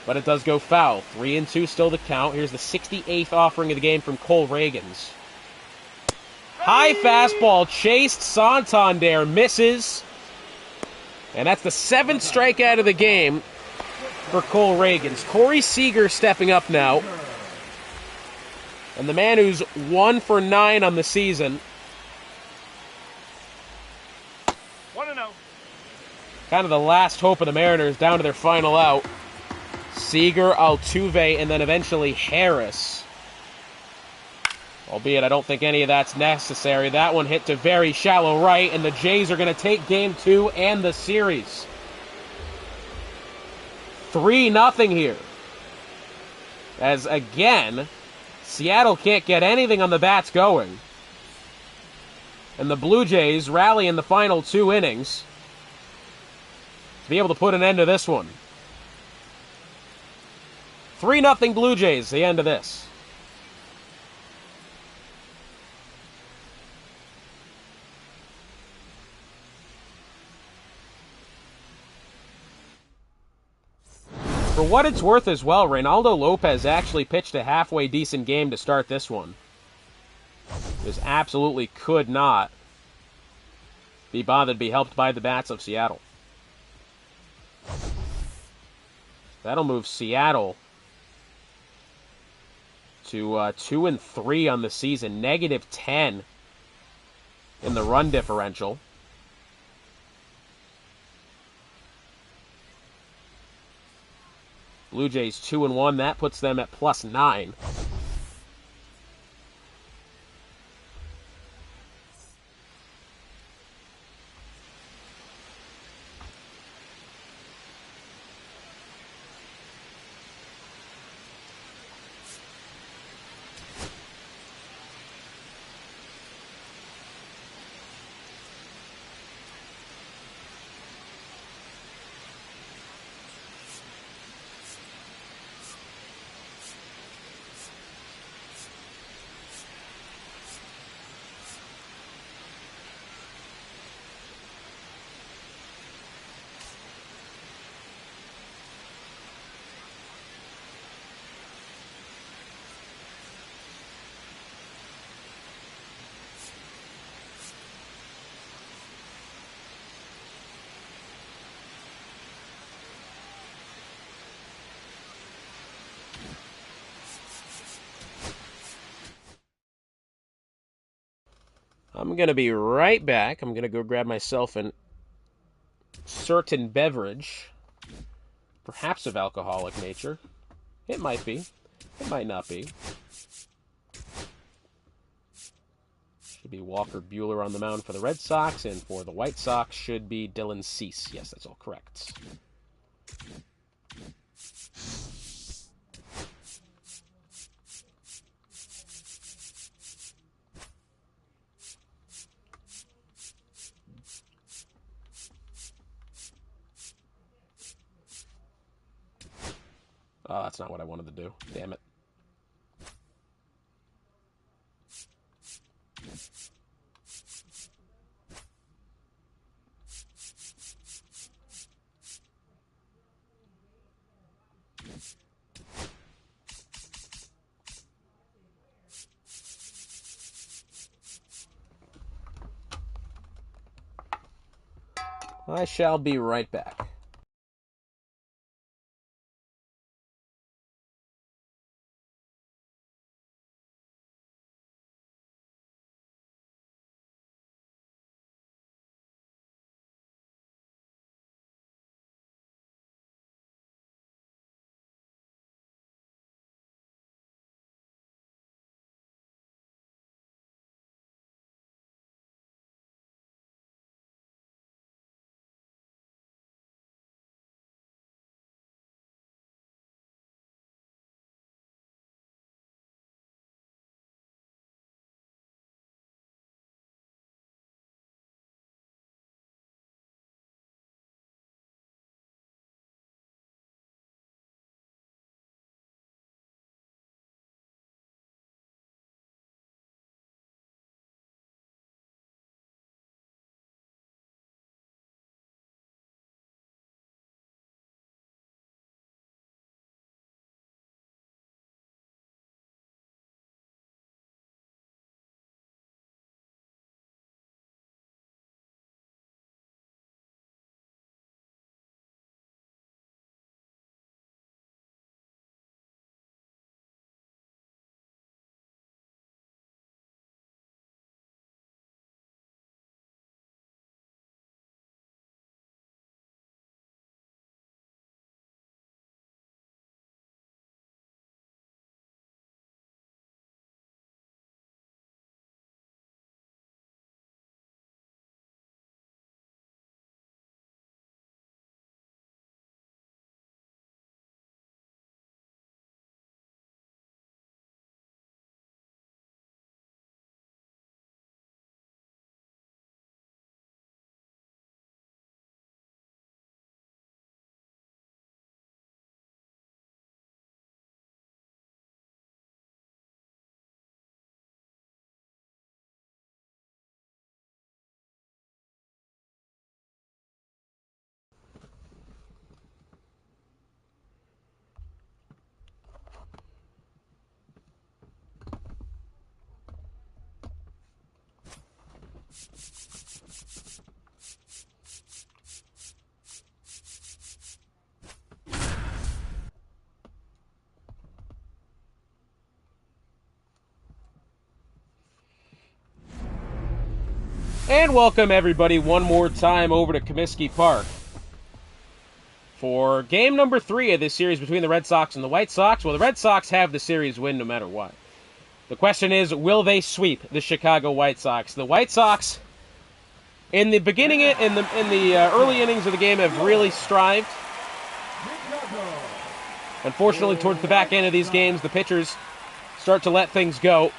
but it does go foul. 3-2 still the count. Here's the 68th offering of the game from Cole Reagans. High fastball chased. Santander misses. And that's the 7th strikeout of the game for Cole Reagans. Corey Seager stepping up now. And the man who's 1 for 9 on the season. 1-0. Kind of the last hope of the Mariners down to their final out. Seager, Altuve, and then eventually Harris. Albeit I don't think any of that's necessary. That one hit to very shallow right, and the Jays are going to take Game 2 and the series. 3-0 here. As, again, Seattle can't get anything on the bats going. And the Blue Jays rally in the final 2 innings to be able to put an end to this one. 3-0 Blue Jays, the end of this. For what it's worth as well, Reynaldo Lopez actually pitched a halfway decent game to start this one. Just absolutely could not be bothered to be helped by the bats of Seattle. That'll move Seattle to 2-3 on the season, -10 in the run differential. Blue Jays 2-1. That puts them at +9. I'm going to be right back. I'm going to go grab myself a certain beverage, perhaps of alcoholic nature. It might be. It might not be. Should be Walker Buehler on the mound for the Red Sox, and for the White Sox should be Dylan Cease. Yes, that's all correct. Oh, that's not what I wanted to do. Damn it. I shall be right back. And welcome everybody one more time over to Comiskey Park for game number 3 of this series between the Red Sox and the White Sox. Well, the Red Sox have the series win no matter what. The question is, will they sweep the Chicago White Sox? The White Sox, in the beginning, in the early innings of the game, have really strived. Unfortunately, towards the back end of these games, the pitchers start to let things go.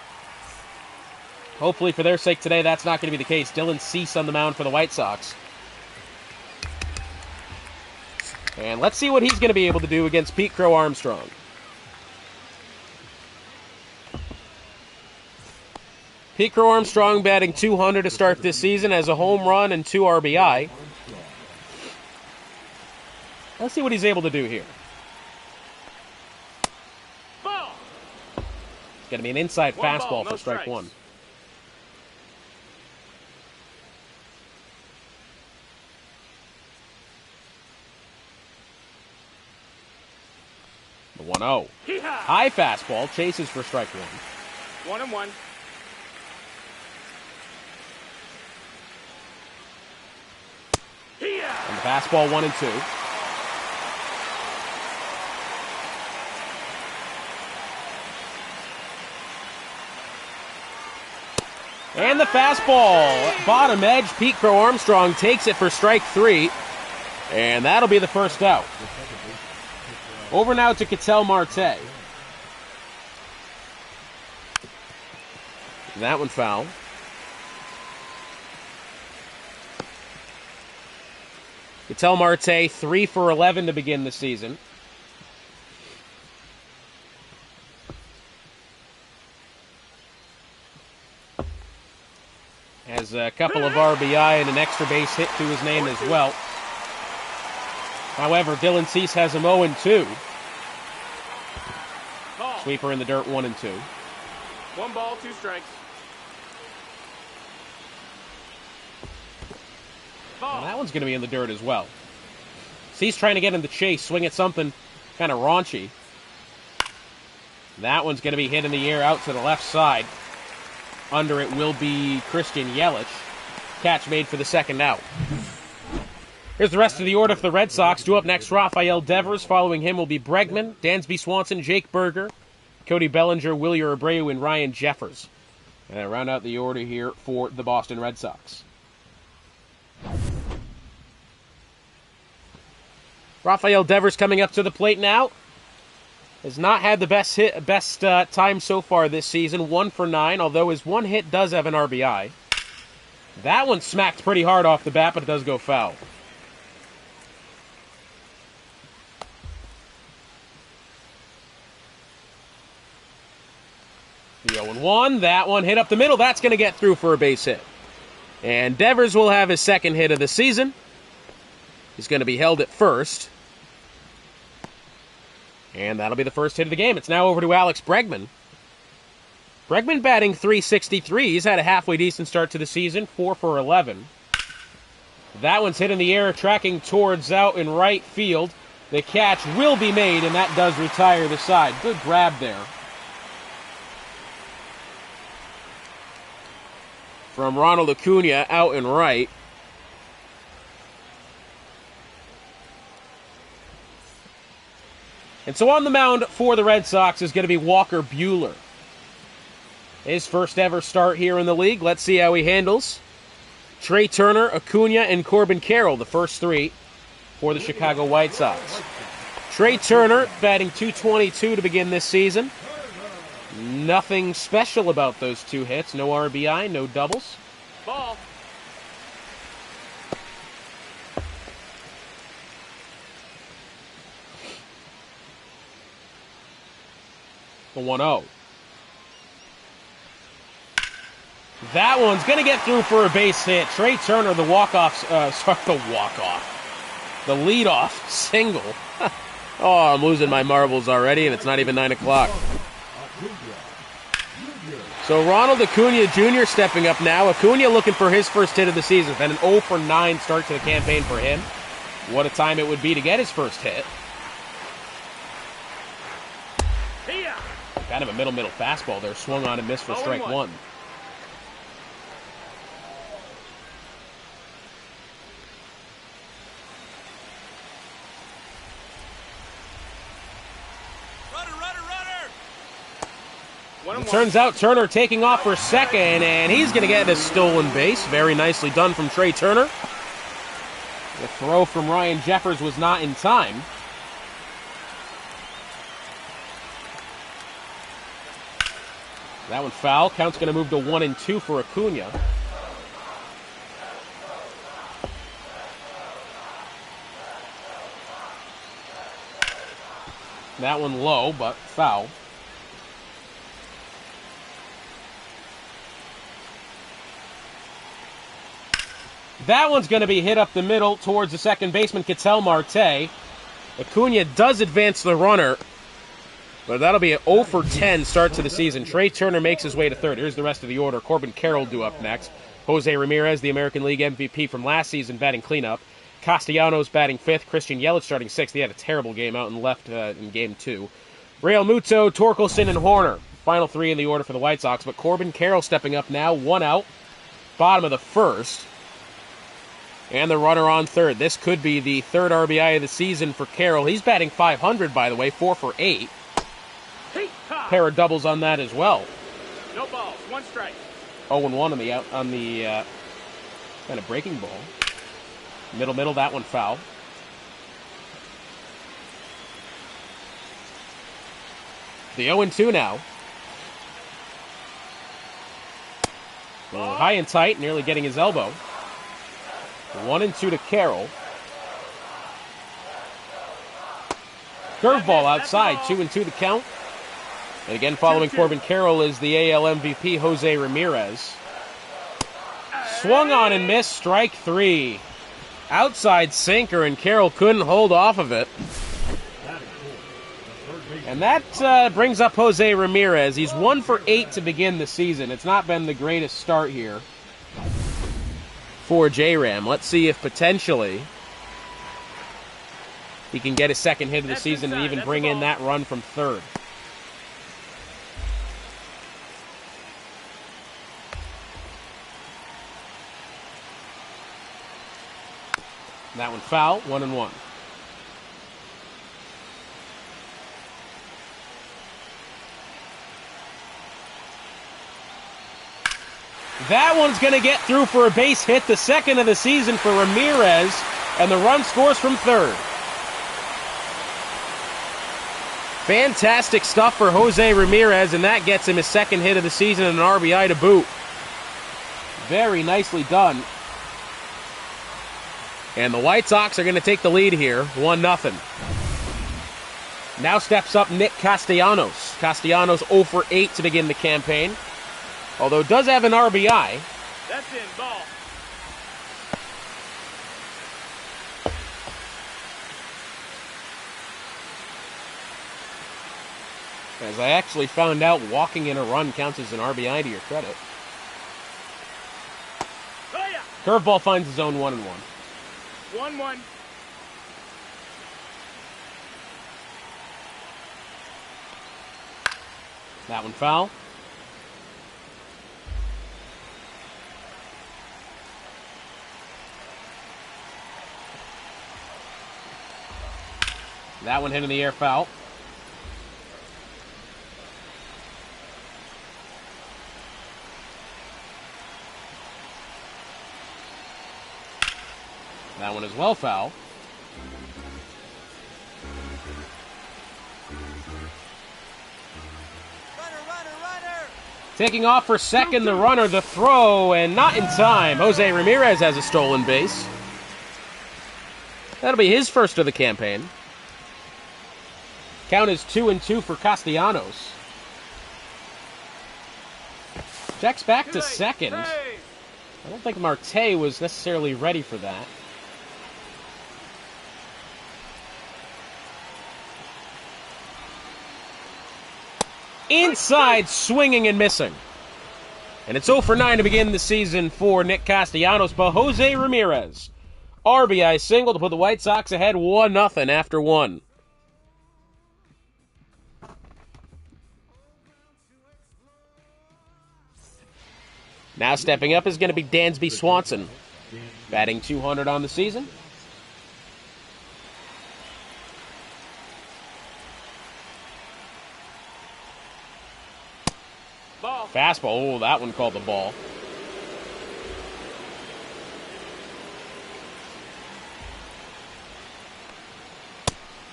Hopefully, for their sake today, that's not going to be the case. Dylan Cease on the mound for the White Sox. And let's see what he's going to be able to do against Pete Crow Armstrong. Pete Crow Armstrong batting .200 to start this season, has a home run and 2 RBI. Let's see what he's able to do here. Ball. It's going to be an inside fastball for strike one. The 1-0. High fastball, chases for strike one. 1-1. And the fastball 1-2. And the fastball, bottom edge, Pete Crow Armstrong takes it for strike 3. And that'll be the first out. Over now to Ketel Marte. That one foul. Ketel Marte, 3 for 11 to begin the season. Has a couple of RBI and an extra base hit to his name as well. However, Dylan Cease has him 0-2. Sweeper in the dirt, 1-2. 1 ball, 2 strikes. And that one's going to be in the dirt as well. Cease trying to get in the chase, swing at something kind of raunchy. That one's going to be hit in the air out to the left side. Under it will be Christian Yelich. Catch made for the second out. Here's the rest of the order for the Red Sox. Due up next, Rafael Devers. Following him will be Bregman, Dansby Swanson, Jake Berger, Cody Bellinger, Willie Abreu, and Ryan Jeffers. And I round out the order here for the Boston Red Sox. Rafael Devers coming up to the plate now. Has not had the best time so far this season. 1 for 9, although his one hit does have an RBI. That one smacked pretty hard off the bat, but it does go foul. The 0-1, that one hit up the middle. That's going to get through for a base hit. And Devers will have his second hit of the season. He's going to be held at first. And that'll be the first hit of the game. It's now over to Alex Bregman. Bregman batting .363. He's had a halfway decent start to the season, 4 for 11. That one's hit in the air, tracking towards out in right field. The catch will be made, and that does retire the side. Good grab there from Ronald Acuna out and right. And so on the mound for the Red Sox is going to be Walker Buehler. His first ever start here in the league. Let's see how he handles Trey Turner, Acuna, and Corbin Carroll, the first 3 for the Chicago White Sox. Trey Turner batting .222 to begin this season. Nothing special about those 2 hits. No RBI, no doubles. Ball. The 1-0. That one's going to get through for a base hit. Trey Turner, the the leadoff single. Oh, I'm losing my marbles already, and it's not even 9 o'clock. So Ronald Acuna Jr. stepping up now. Acuna looking for his first hit of the season. Then an 0 for 9 start to the campaign for him. What a time it would be to get his first hit. Kind of a middle fastball there. Swung on and missed for strike 1. 1 and It 1. turns out Turner taking off for second, and he's going to get a stolen base. Very nicely done from Trey Turner. The throw from Ryan Jeffers was not in time. That one foul. Count's going to move to 1 and 2 for Acuna. That one low, but foul. That one's going to be hit up the middle towards the second baseman, Ketel Marte. Acuna does advance the runner, but that'll be an 0 for 10 start to the season. Trey Turner makes his way to third. Here's the rest of the order. Corbin Carroll due up next. Jose Ramirez, the American League MVP from last season, batting cleanup. Castellanos batting fifth. Christian Yelich starting sixth. He had a terrible game out in left in game 2. Real Muto, Torkelson, and Horner. Final 3 in the order for the White Sox, but Corbin Carroll stepping up now. 1 out. Bottom of the first. And the runner on third. This could be the third RBI of the season for Carroll. He's batting .500, by the way, 4 for 8. Pair of doubles on that as well. No balls, 1 strike. 0-1 on the kind of breaking ball. Middle, that one foul. The 0-2 now. High and tight, nearly getting his elbow. 1-2 to Carroll. Curveball outside, 2-2 the count. And again, following Corbin Carroll is the AL MVP, Jose Ramirez. Swung on and missed, strike 3. Outside sinker, and Carroll couldn't hold off of it. And that brings up Jose Ramirez. He's 1 for 8 to begin the season. It's not been the greatest start here for J-Ram. Let's see if potentially he can get his second hit of the season and even bring in that run from third. That one foul, 1-1. That one's going to get through for a base hit, the second of the season for Ramirez, and the run scores from third. Fantastic stuff for Jose Ramirez, and that gets him his second hit of the season and an RBI to boot. Very nicely done. And the White Sox are going to take the lead here, 1-0. Now steps up Nick Castellanos. Castellanos 0 for 8 to begin the campaign, although does have an RBI. That's in, ball. As I actually found out, walking in a run counts as an RBI to your credit. Oh, yeah. Curveball finds his own 1-1. 1-1. That one foul. That one hit in the air, foul. That one is well foul. Runner. Taking off for second, the runner, the throw, and not in time. Jose Ramirez has a stolen base. That'll be his first of the campaign. Count is 2-2 for Castellanos. Checks back to second. I don't think Marte was necessarily ready for that. Inside, swinging and missing. And it's 0 for 9 to begin the season for Nick Castellanos, but Jose Ramirez, RBI single to put the White Sox ahead 1-0 after 1. Now stepping up is going to be Dansby Swanson, batting .200 on the season. Ball. Fastball. Oh, that one called the ball.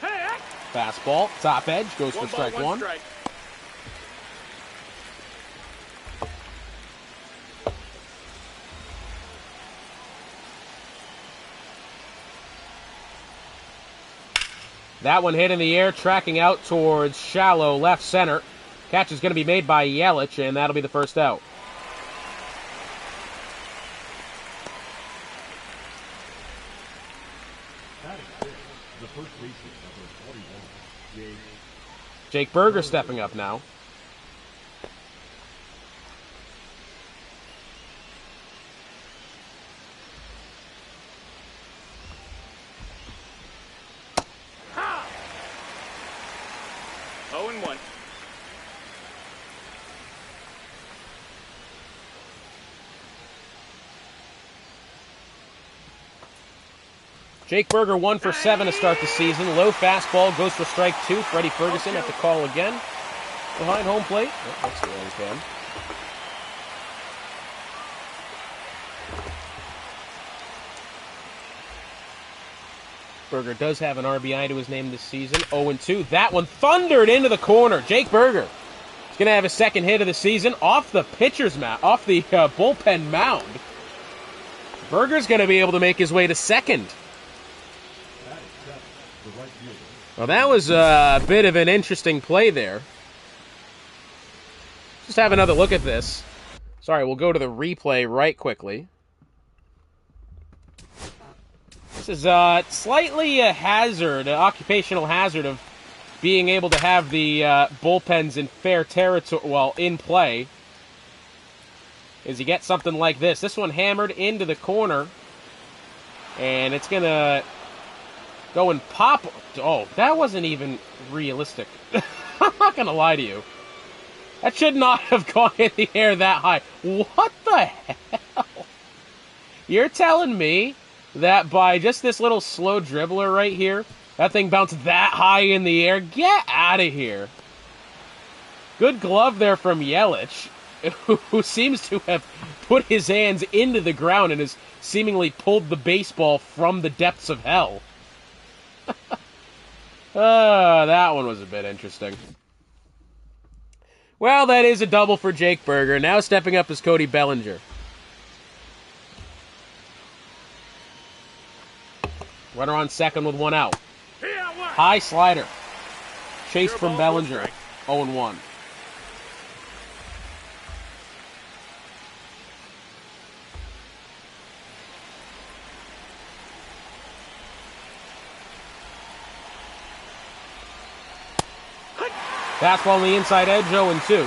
Hey, Fastball. Top edge. Goes for one ball, strike one one. strike. That one hit in the air, tracking out towards shallow left center. Catch is going to be made by Yelich, and that'll be the first out. Jake Berger stepping up now. Ha! 0-1. Jake Berger 1 for 7 to start the season. Low fastball goes for strike 2. Freddie Ferguson at the call again. Behind home plate. Oh, that's the wrong can. Berger does have an RBI to his name this season. 0-2. That one thundered into the corner. Jake Berger is going to have his second hit of the season off the pitcher's mound, off the bullpen mound. Berger's going to be able to make his way to second. Well, that was a bit of an interesting play there. Just have another look at this. Sorry, we'll go to the replay right quickly. This is slightly a hazard, an occupational hazard of being able to have the bullpens in fair territory, well, in play. Is you get something like this. This one hammered into the corner, and it's going to go and pop. Oh, that wasn't even realistic. I'm not going to lie to you. That should not have gone in the air that high. What the hell? You're telling me that by just this little slow dribbler right here, that thing bounced that high in the air? Get out of here. Good glove there from Yelich, who seems to have put his hands into the ground and has seemingly pulled the baseball from the depths of hell. That one was a bit interesting. Well, that is a double for Jake Berger. Now stepping up is Cody Bellinger. Runner on second with one out. High slider. Chase from Bellinger. 0-1. Fastball on the inside edge, 0-2.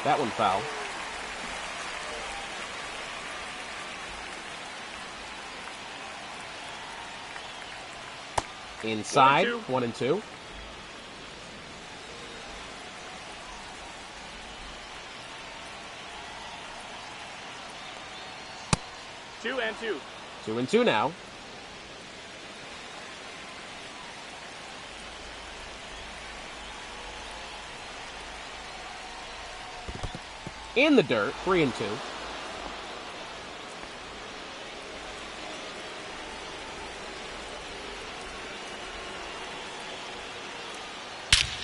That one foul. Inside, 1-2. Two and two. 2-2 now. In the dirt, 3-2.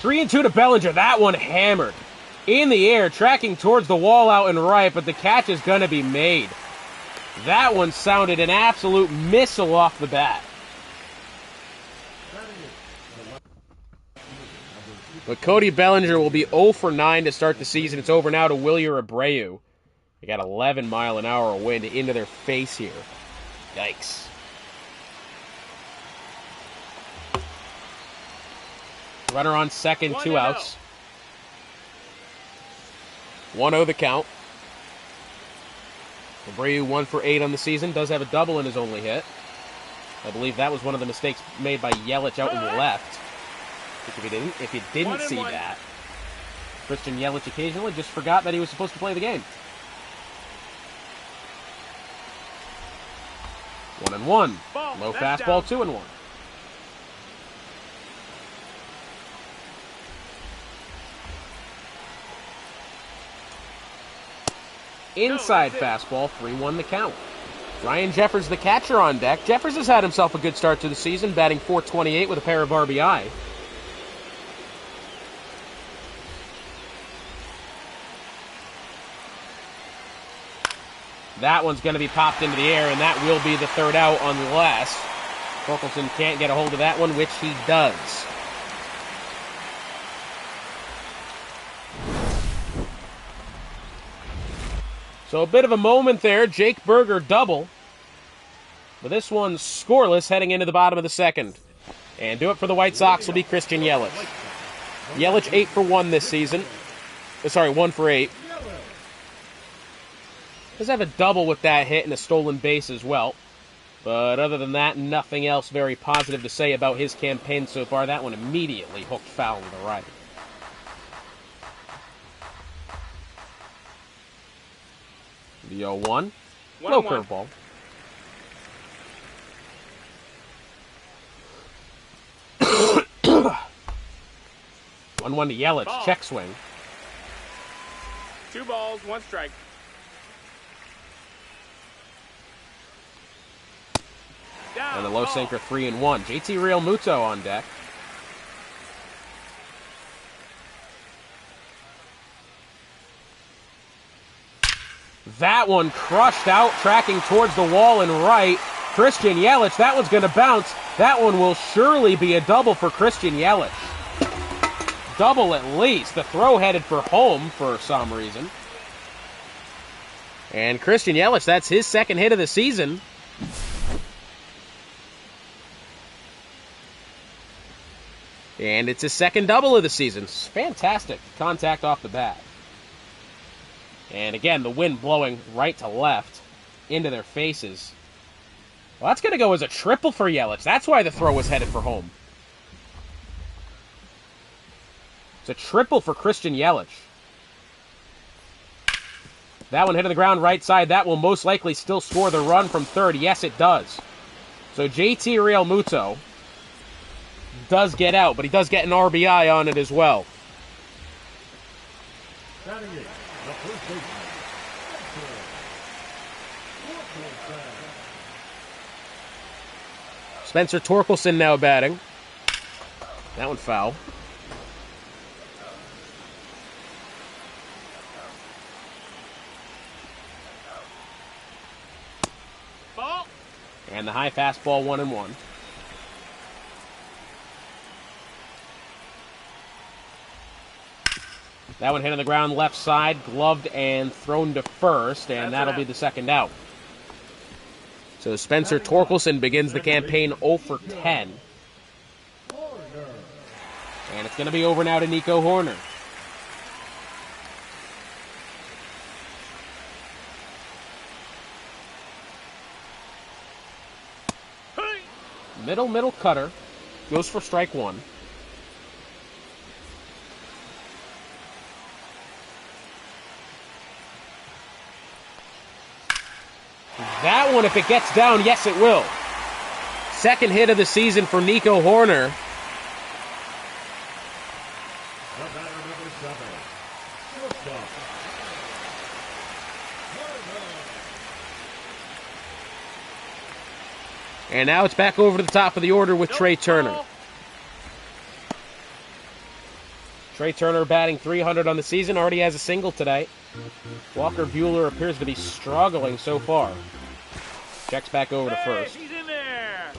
Three and two to Bellinger. That one hammered. In the air, tracking towards the wall out and right, but the catch is going to be made. That one sounded an absolute missile off the bat. But Cody Bellinger will be 0 for 9 to start the season. It's over now to Wilyer Abreu. They got 11-mile-an-hour wind into their face here. Yikes. Runner on second, 2 outs. 1-0 the count. Abreu 1 for 8 on the season. Does have a double in his only hit. I believe that was one of the mistakes made by Yelich out in the left. If you didn't see that, Christian Yelich occasionally just forgot that he was supposed to play the game. 1-1. Ball, Low that's fastball, down. 2-1. Inside that's fastball, 3-1 the count. Ryan Jeffers, the catcher, on deck. Jeffers has had himself a good start to the season, batting .428 with a pair of RBI. That one's going to be popped into the air, and that will be the third out unless Torkelson can't get a hold of that one, which he does. So a bit of a moment there. Jake Berger double. But this one's scoreless heading into the bottom of the second. And do it for the White Sox will be Christian Yelich. Yelich 8 for 1 this season. Sorry, 1 for 8. Does have a double with that hit and a stolen base as well. But other than that, nothing else very positive to say about his campaign so far. That one immediately hooked foul to the right. The 0-1. Low curveball. 1-1 to Yelich. Ball. Check swing. 2 balls, 1 strike. Down. And the low ball. sinker 3-1. JT Real Muto on deck. That one crushed out, tracking towards the wall and right. Christian Yelich, that one's going to bounce. That one will surely be a double for Christian Yelich. Double at least. The throw headed for home for some reason. And Christian Yelich, that's his second hit of the season. And it's his second double of the season. Fantastic contact off the bat. And again, the wind blowing right to left into their faces. Well, that's going to go as a triple for Yelich. That's why the throw was headed for home. It's a triple for Christian Yelich. That one hit on the ground right side. That will most likely still score the run from third. Yes, it does. So JT Real Muto does get out, but he does get an RBI on it as well. Spencer Torkelson now batting. That one foul. Ball. And the high fastball 1-1. That one hit on the ground left side, gloved and thrown to first, and that'll be the second out. So Spencer Torkelson begins the campaign 0 for 10. And it's going to be over now to Nico Horner. Middle cutter. Goes for strike one. That one, if it gets down, yes, it will. Second hit of the season for Nico Horner. And now it's back over to the top of the order with Trey Turner. Trey Turner batting .300 on the season, already has a single today. Walker Buehler appears to be struggling so far. Checks back over to first. He's in there.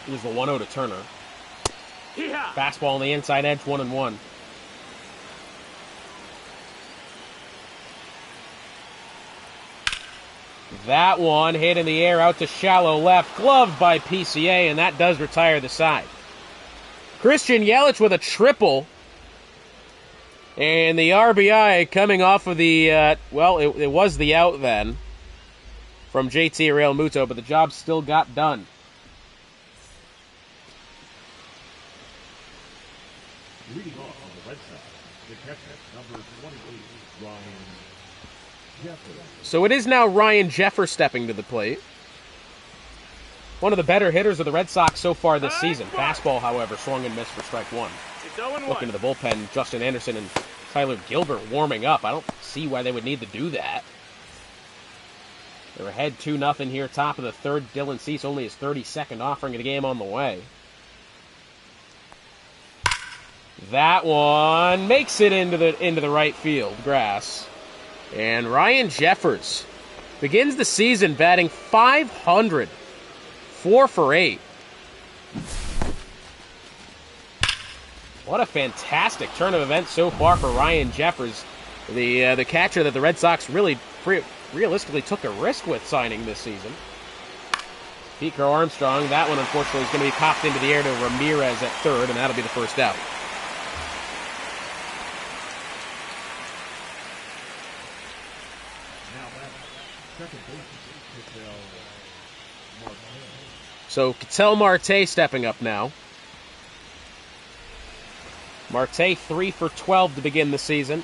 Here's the 1-0 to Turner. Yeah. Fastball on the inside edge, 1-1. That one hit in the air out to shallow left, gloved by PCA, and that does retire the side. Christian Yelich with a triple. And the RBI coming off of the, it was the out then from JT Real Muto, but the job still got done. Leading off on the right side, the catcher, So it is now Ryan Jeffers stepping to the plate. One of the better hitters of the Red Sox so far this season. Fastball, however, swung and missed for strike one. It's 0-1. Looking to the bullpen, Justin Anderson and Tyler Gilbert warming up. I don't see why they would need to do that. They're ahead 2-0 here, top of the third. Dylan Cease only his 32nd offering of the game on the way. That one makes it into the right field grass. And Ryan Jeffers begins the season batting .500, 4 for 8. What a fantastic turn of events so far for Ryan Jeffers, the catcher that the Red Sox really realistically took a risk with signing this season. Pete Crow Armstrong, that one unfortunately is going to be popped into the air to Ramirez at third, and that'll be the first out. So Ketel Marte stepping up now. Marte 3 for 12 to begin the season.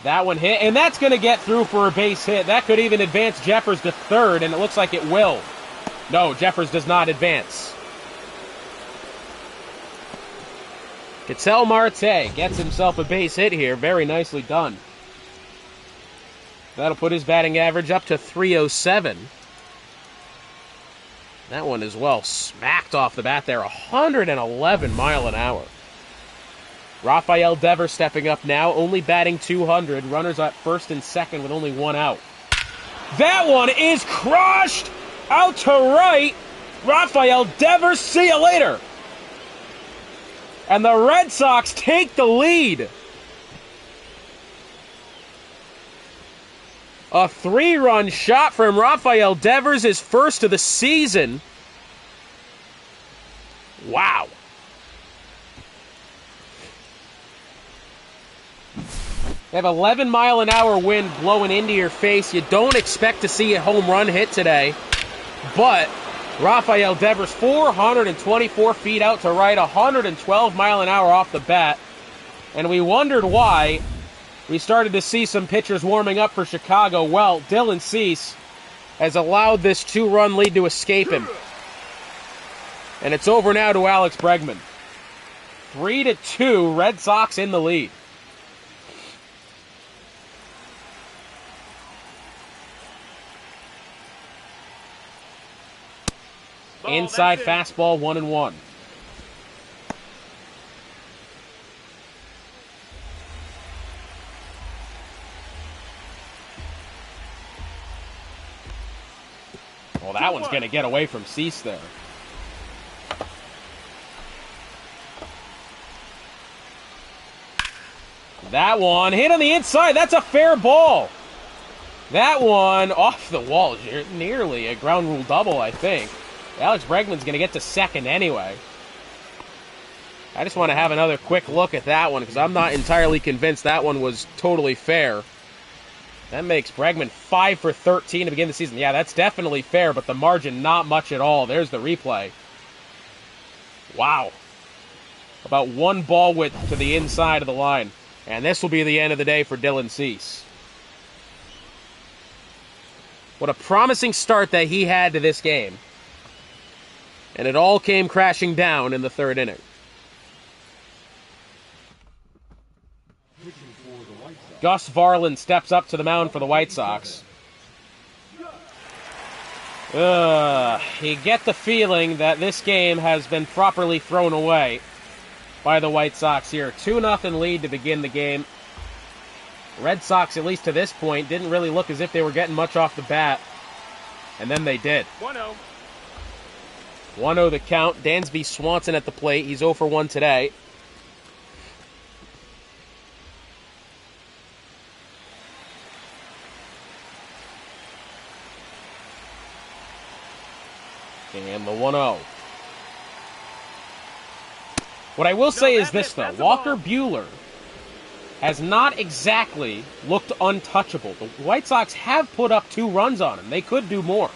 That one hit, and that's going to get through for a base hit. That could even advance Jeffers to third, and it looks like it will. No, Jeffers does not advance. Ketel Marte gets himself a base hit here. Very nicely done. That'll put his batting average up to .307. That one as well smacked off the bat there. 111 mile an hour. Rafael Devers stepping up now, only batting .200. Runners at first and second with only one out. That one is crushed out to right. Rafael Devers, see you later. And the Red Sox take the lead. A 3-run shot from Rafael Devers, his first of the season. Wow. They have 11 mile an hour wind blowing into your face. You don't expect to see a home run hit today. But Rafael Devers, 424 feet out to right, 112 mile an hour off the bat. And we wondered why. We started to see some pitchers warming up for Chicago. Well, Dylan Cease has allowed this 2-run lead to escape him. And it's over now to Alex Bregman. 3-2, Red Sox in the lead. Inside fastball, 1-1. Well, that one's going to get away from Cease there. That one hit on the inside. That's a fair ball. That one off the wall. Nearly a ground rule double, I think. Alex Bregman's going to get to second anyway. I just want to have another quick look at that one because I'm not entirely convinced that one was totally fair. That makes Bregman 5 for 13 to begin the season. Yeah, that's definitely fair, but the margin not much at all. There's the replay. Wow. About one ball width to the inside of the line. And this will be the end of the day for Dylan Cease. What a promising start that he had to this game. And it all came crashing down in the third inning. Gus Varland steps up to the mound for the White Sox. You get the feeling that this game has been properly thrown away by the White Sox here. 2-0 lead to begin the game. Red Sox, at least to this point, didn't really look as if they were getting much off the bat. And then they did. 1-0. 1-0 the count. Dansby Swanson at the plate. He's 0 for 1 today. And the 1-0. What I will say is this, though. Walker Buehler has not exactly looked untouchable. The White Sox have put up 2 runs on him. They could do more.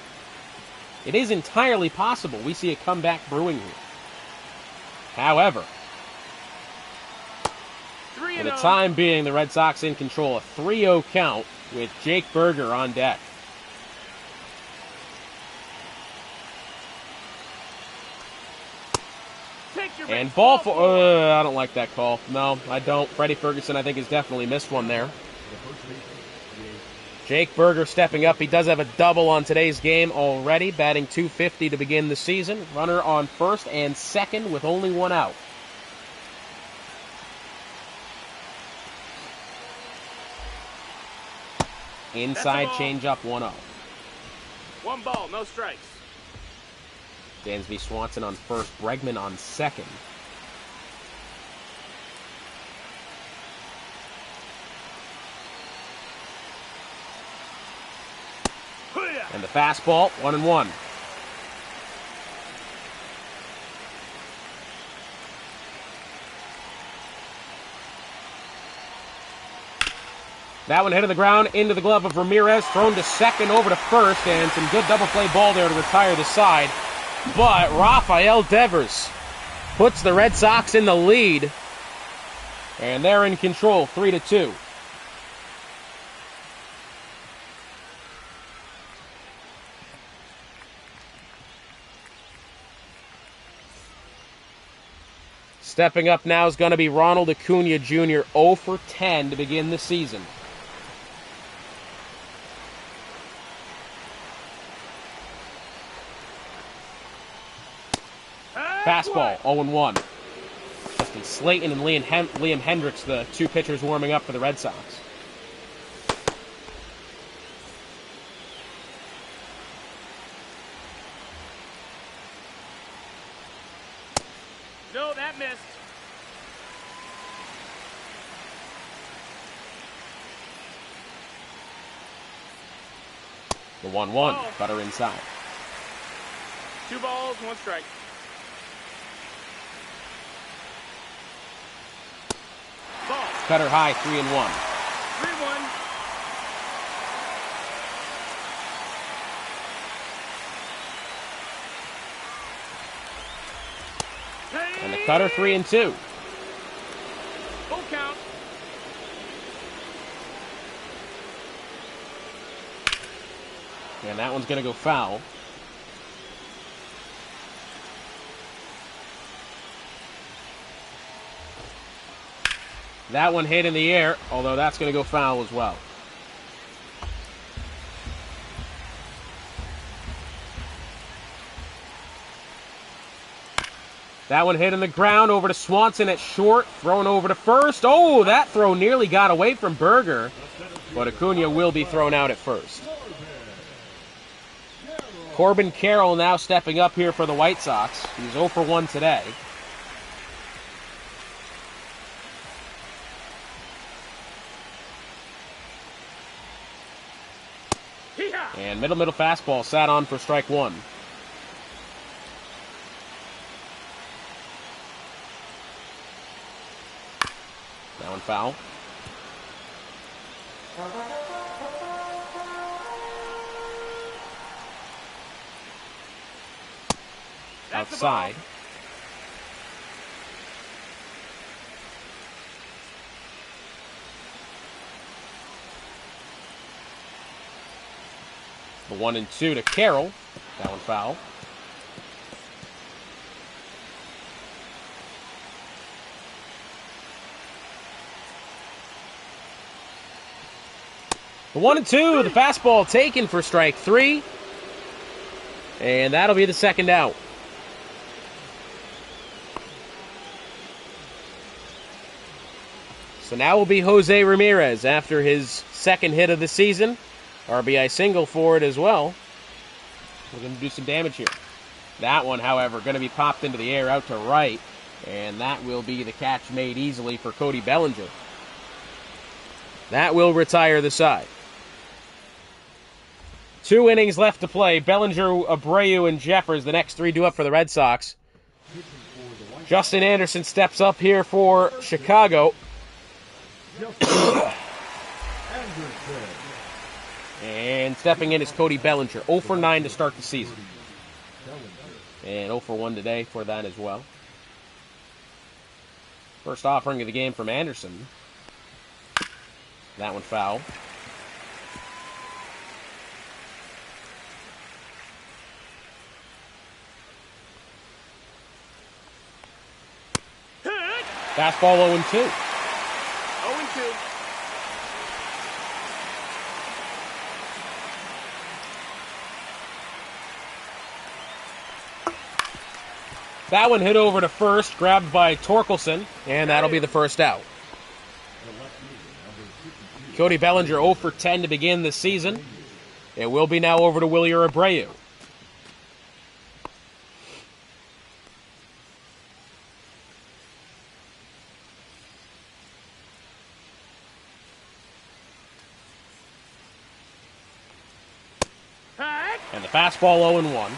It is entirely possible we see a comeback brewing here. However, For the time being, the Red Sox in control. A 3-0 count with Jake Berger on deck. And ball for... I don't like that call. No, I don't. Freddie Ferguson, I think, has definitely missed one there. Jake Berger stepping up. He does have a double on today's game already, batting .250 to begin the season. Runner on first and second with only one out. Inside changeup, 1-0. 1 ball, no strikes. Dansby Swanson on first, Bregman on second. And the fastball, 1-1. That one hit the ground into the glove of Ramirez, thrown to second, over to first, and some good double play ball there to retire the side. But Rafael Devers puts the Red Sox in the lead, and they're in control, 3-2. Stepping up now is going to be Ronald Acuna Jr., 0 for 10 to begin the season. Fastball, 0-1. Justin Slayton and Liam Hendricks, the two pitchers warming up for the Red Sox. No, that missed. The 1-1, Cutter inside. 2 balls, 1 strike. Ball. Cutter high, 3-1. 3-1. And the cutter, 3-2. Full count. And that one's going to go foul. That one hit in the air, although that's going to go foul as well. That one hit in the ground, over to Swanson at short, thrown over to first. Oh, that throw nearly got away from Berger, but Acuna will be thrown out at first. Corbin Carroll now stepping up here for the White Sox. He's 0 for 1 today. And middle fastball sat on for strike 1. That one foul. Outside. The 1-2 to Carroll. That one foul. The 1-2, the fastball taken for strike 3. And that'll be the second out. So now will be Jose Ramirez after his second hit of the season. RBI single for it as well. We're going to do some damage here. That one, however, going to be popped into the air out to right. And that will be the catch made easily for Cody Bellinger. That will retire the side. 2 innings left to play. Bellinger, Abreu, and Jeffers, the next 3 due up for the Red Sox. Justin Anderson steps up here for Chicago. And stepping in is Cody Bellinger. 0 for 9 to start the season. And 0 for 1 today for that as well. First offering of the game from Anderson. That one foul. Fastball 0-2. 0-2. That one hit over to first, grabbed by Torkelson, and that'll be the first out. Cody Bellinger 0 for 10 to begin the season. It will be now over to Willier Abreu. And the fastball 0-1.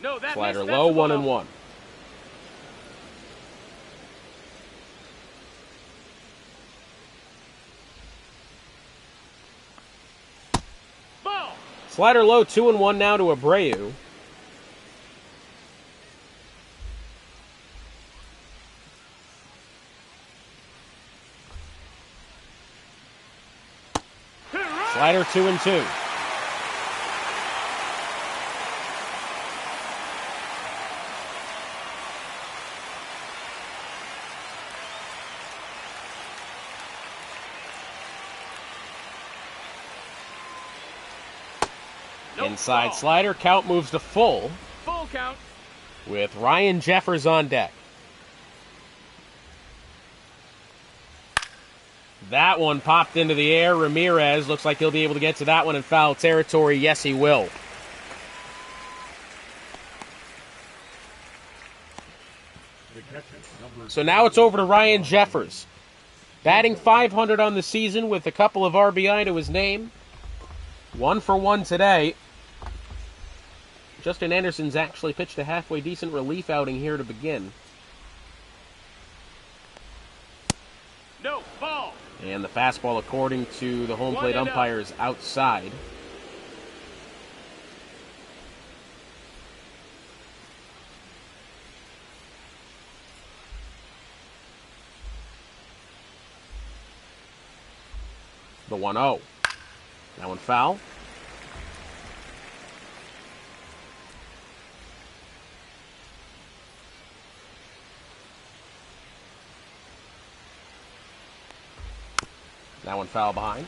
No, that Slider missed. low, That's a 1-1. ball. Slider low, 2-1 now to Abreu. Slider 2-2. Inside ball. slider, count moves to full Full count. with Ryan Jeffers on deck. That one popped into the air. Ramirez looks like he'll be able to get to that one in foul territory. Yes, he will. So now it's over to Ryan Jeffers. Batting .500 on the season with a couple of RBI to his name. 1 for 1 today. Justin Anderson's actually pitched a halfway decent relief outing here to begin. No, ball. And the fastball, according to the home plate 1-0. umpires, outside. The 1-0. That one foul. That one foul behind.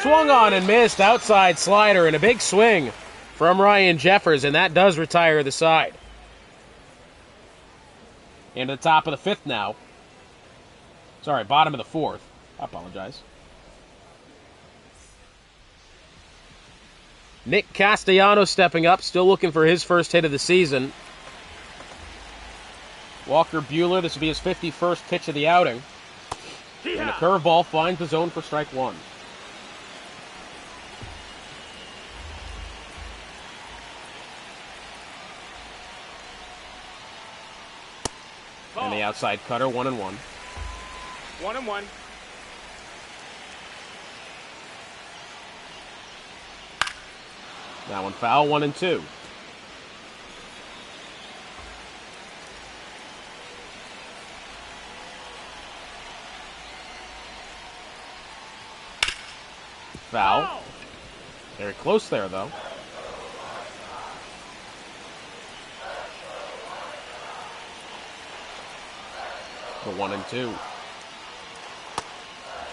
Swung on and missed. Outside slider and a big swing from Ryan Jeffers, and that does retire the side. Into the top of the fifth now. Sorry, bottom of the fourth. I apologize. Nick Castellanos stepping up, still looking for his first hit of the season. Walker Buehler, this will be his 51st pitch of the outing. And a curveball finds the zone for strike one. And the outside cutter, 1-1. 1-1. That one foul, 1-2. Foul. Very close there, though. The 1-2.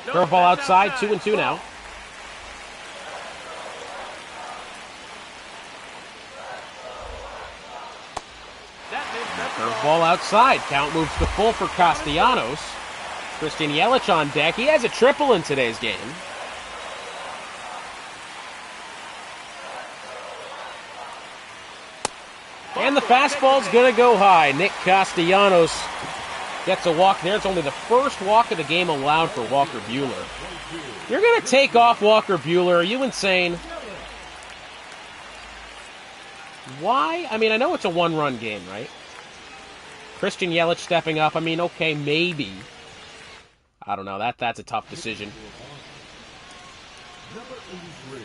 Curveball outside, 2-2 now. Curveball outside. Count moves to full for Castellanos. Christian Yelich on deck. He has a triple in today's game. And the fastball's going to go high. Nick Castellanos gets a walk there. It's only the first walk of the game allowed for Walker Buehler. You're going to take off Walker Buehler. Are you insane? Why? I mean, I know it's a one-run game, right? Christian Yelich stepping up. I mean, okay, maybe. I don't know. That's a tough decision. Number 83,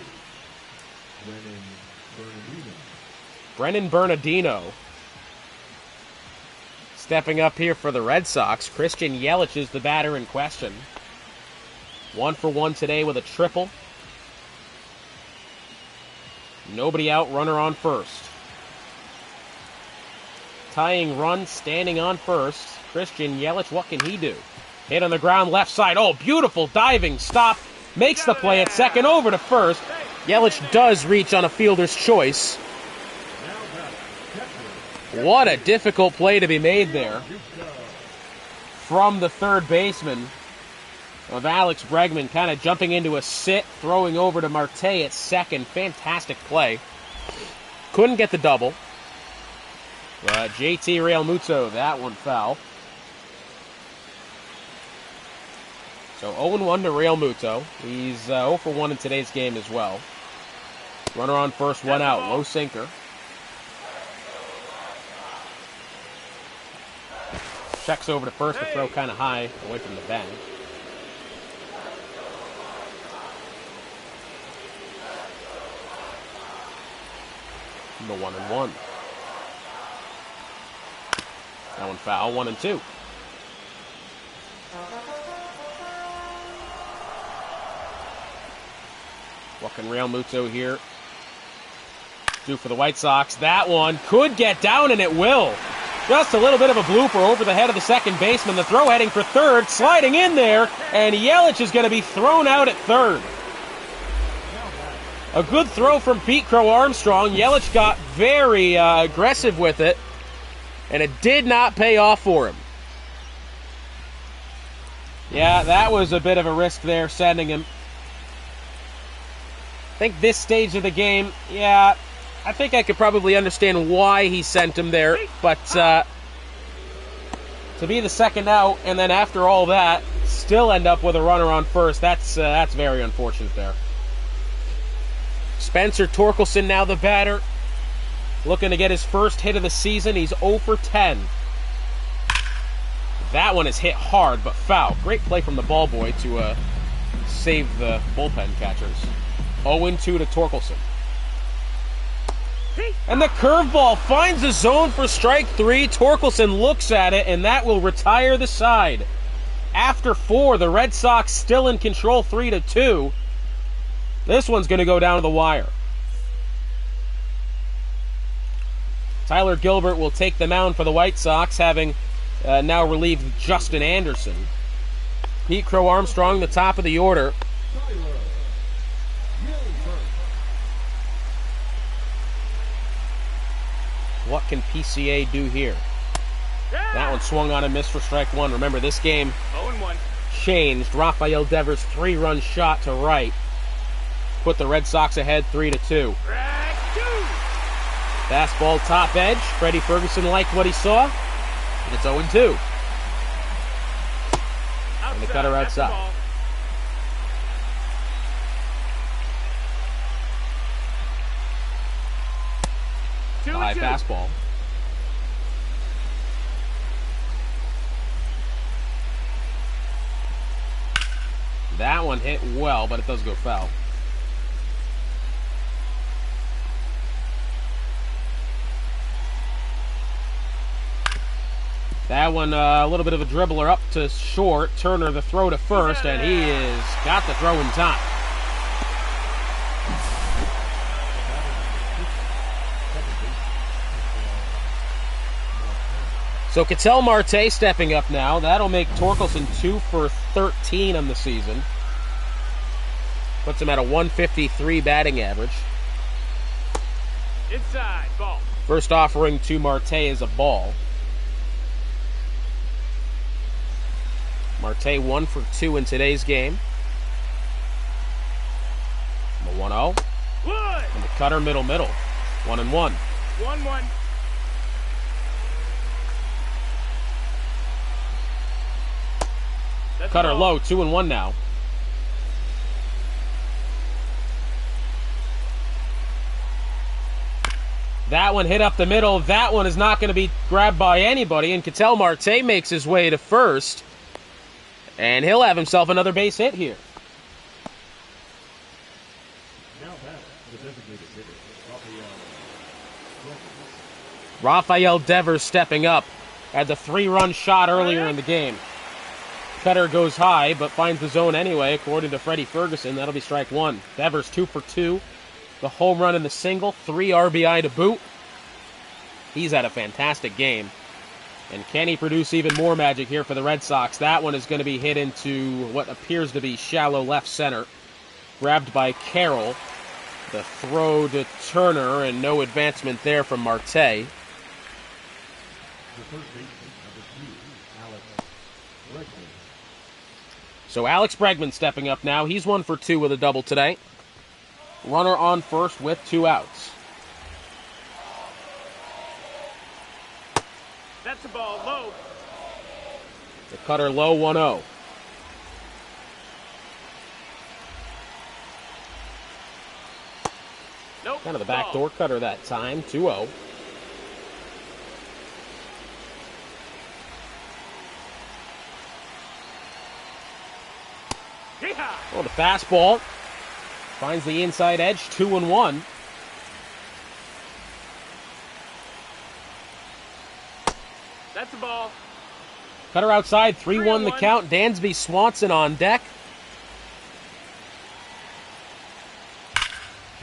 Brennan Bernardino. Stepping up here for the Red Sox, Christian Yelich is the batter in question. 1 for 1 today with a triple. Nobody out, runner on first. Tying run, standing on first. Christian Yelich, what can he do? Hit on the ground, left side. Oh, beautiful diving stop. Makes the play at second, over to first. Yelich does reach on a fielder's choice. What a difficult play to be made there from the third baseman of Alex Bregman, kind of jumping into a sit, throwing over to Marte at second. Fantastic play. Couldn't get the double. But JT Realmuto, that one foul. So 0-1 to Realmuto. He's 0 for 1 in today's game as well. Runner on first, one out. Low sinker. Checks over to first, the throw kind of high, away from the bag. The 1-1. That one foul, 1-2. What can Realmuto here do for the White Sox? That one could get down, and it will. Just a little bit of a blooper over the head of the second baseman. The throw heading for third, sliding in there, and Yelich is going to be thrown out at third. A good throw from Pete Crow Armstrong. Yelich got very aggressive with it, and it did not pay off for him. Yeah, that was a bit of a risk there, sending him. I think this stage of the game, yeah, I think I could probably understand why he sent him there, but to be the second out, and then after all that, still end up with a runner on first, that's very unfortunate there. Spencer Torkelson now the batter, looking to get his first hit of the season. He's 0 for 10. That one is hit hard, but foul. Great play from the ball boy to save the bullpen catchers. 0-2 to Torkelson. And the curveball finds a zone for strike 3. Torkelson looks at it, and that will retire the side. After 4, the Red Sox still in control, 3-2. This one's going to go down to the wire. Tyler Gilbert will take the mound for the White Sox, having now relieved Justin Anderson. Pete Crow Armstrong, the top of the order. What can PCA do here? That one swung on and missed for strike 1. Remember, this game 0-1. changed. Rafael Devers' 3-run shot to right put the Red Sox ahead 3-2. Fastball top edge. Freddie Ferguson liked what he saw, and it's 0-2. And the cutter outside. The high fastball. That one hit well, but it does go foul. That one, a little bit of a dribbler up to short. Turner the throw to first, and he is got the throw in time. So Ketel Marte stepping up now. That'll make Torkelson 2 for 13 on the season. Puts him at a 153 batting average. Inside, ball. First offering to Marte is a ball. Marte 1 for 2 in today's game. The 1-0. And the cutter middle. 1-1. 1-1. Cutter low, 2-1 now. That one hit up the middle. That one is not going to be grabbed by anybody, and Ketel Marte makes his way to first. And he'll have himself another base hit here. Rafael Devers stepping up. Had the 3-run shot earlier in the game. Cutter goes high, but finds the zone anyway, according to Freddie Ferguson. That'll be strike one. Devers 2 for 2. The home run in the single, 3 RBI to boot. He's had a fantastic game. And can he produce even more magic here for the Red Sox? That one is going to be hit into what appears to be shallow left center. Grabbed by Carroll. The throw to Turner, and no advancement there from Marte. So Alex Bregman stepping up now. He's 1 for 2 with a double today. Runner on first with 2 outs. That's the ball low. The cutter low, 1-0. Nope. Kind of the backdoor cutter that time, 2-0. Oh, the fastball. Finds the inside edge, 2-1. That's the ball. Cutter outside, 3-1 the count. Dansby Swanson on deck.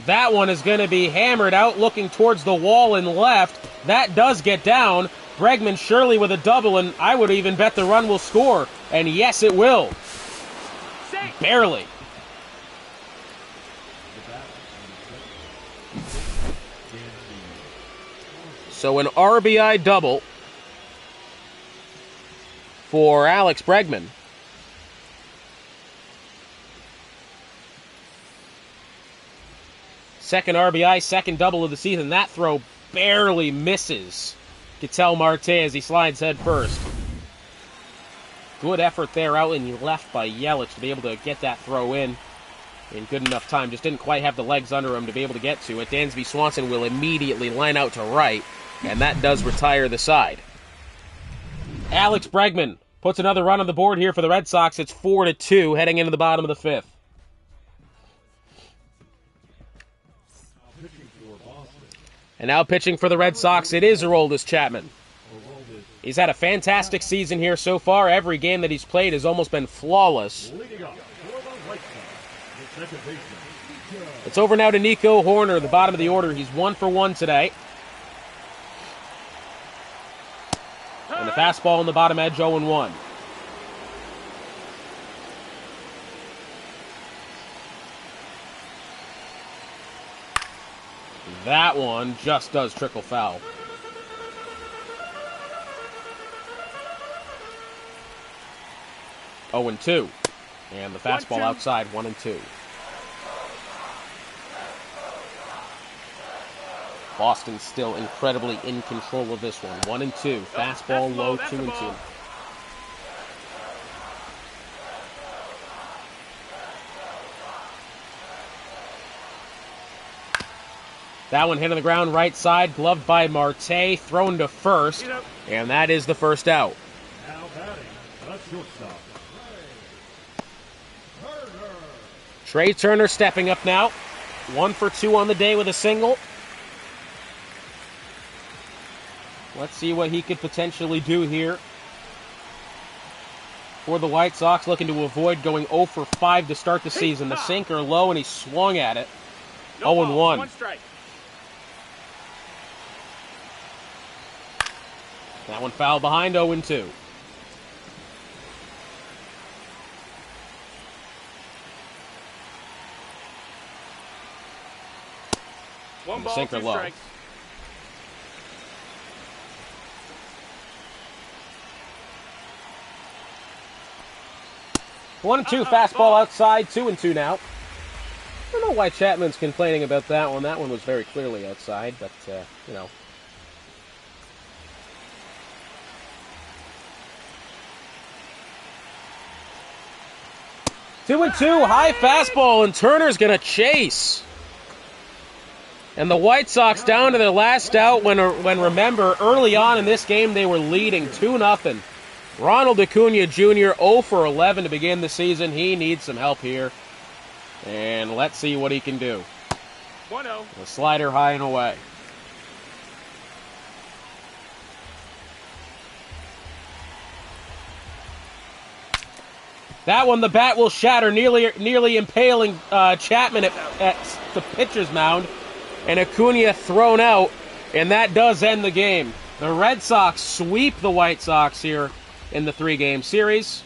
That one is going to be hammered out, looking towards the wall and left. That does get down. Bregman surely with a double, and I would even bet the run will score. And yes, it will. Barely. So an RBI double for Alex Bregman. Second RBI, second double of the season. That throw barely misses Ketel Marte as he slides head first. Good effort there out in left by Yelich to be able to get that throw in good enough time. Just didn't quite have the legs under him to be able to get to it. Dansby Swanson will immediately line out to right, and that does retire the side. Alex Bregman puts another run on the board here for the Red Sox. It's 4-2 heading into the bottom of the fifth. And now pitching for the Red Sox, it is Aroldis Chapman. He's had a fantastic season here so far. Every game that he's played has almost been flawless. It's over now to Nico Horner, the bottom of the order. He's 1 for 1 today. And the fastball in the bottom edge, 0-1. That one just does trickle foul. Oh, and 2. And the fastball outside, 1-2. Boston still incredibly in control of this one. 1-2. Fastball low, 2-2. That one hit on the ground right side, gloved by Marte, thrown to first, and that is the first out. Now batting, the shortstop. Trey Turner stepping up now. 1 for 2 on the day with a single. Let's see what he could potentially do here. For the White Sox, looking to avoid going 0 for 5 to start the season. The sinker low, and he swung at it. 0-1. 1 strike. That one foul behind, 0-2. One ball, sinker 2 low. strikes. One and 2, fastball outside, 2-2 now. I don't know why Chapman's complaining about that one. That one was very clearly outside, but, you know. Two and 2, high fastball, and Turner's going to chase. And the White Sox down to their last out when remember, early on in this game, they were leading 2-0. Ronald Acuna Jr. 0 for 11 to begin the season. He needs some help here. And let's see what he can do. 1-0. The slider high and away. That one, the bat will shatter, nearly impaling Chapman at the pitcher's mound. And Acuna thrown out, and that does end the game. The Red Sox sweep the White Sox here in the 3-game series.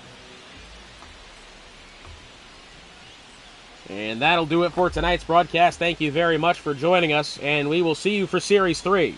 And that'll do it for tonight's broadcast. Thank you very much for joining us, and we will see you for Series 3.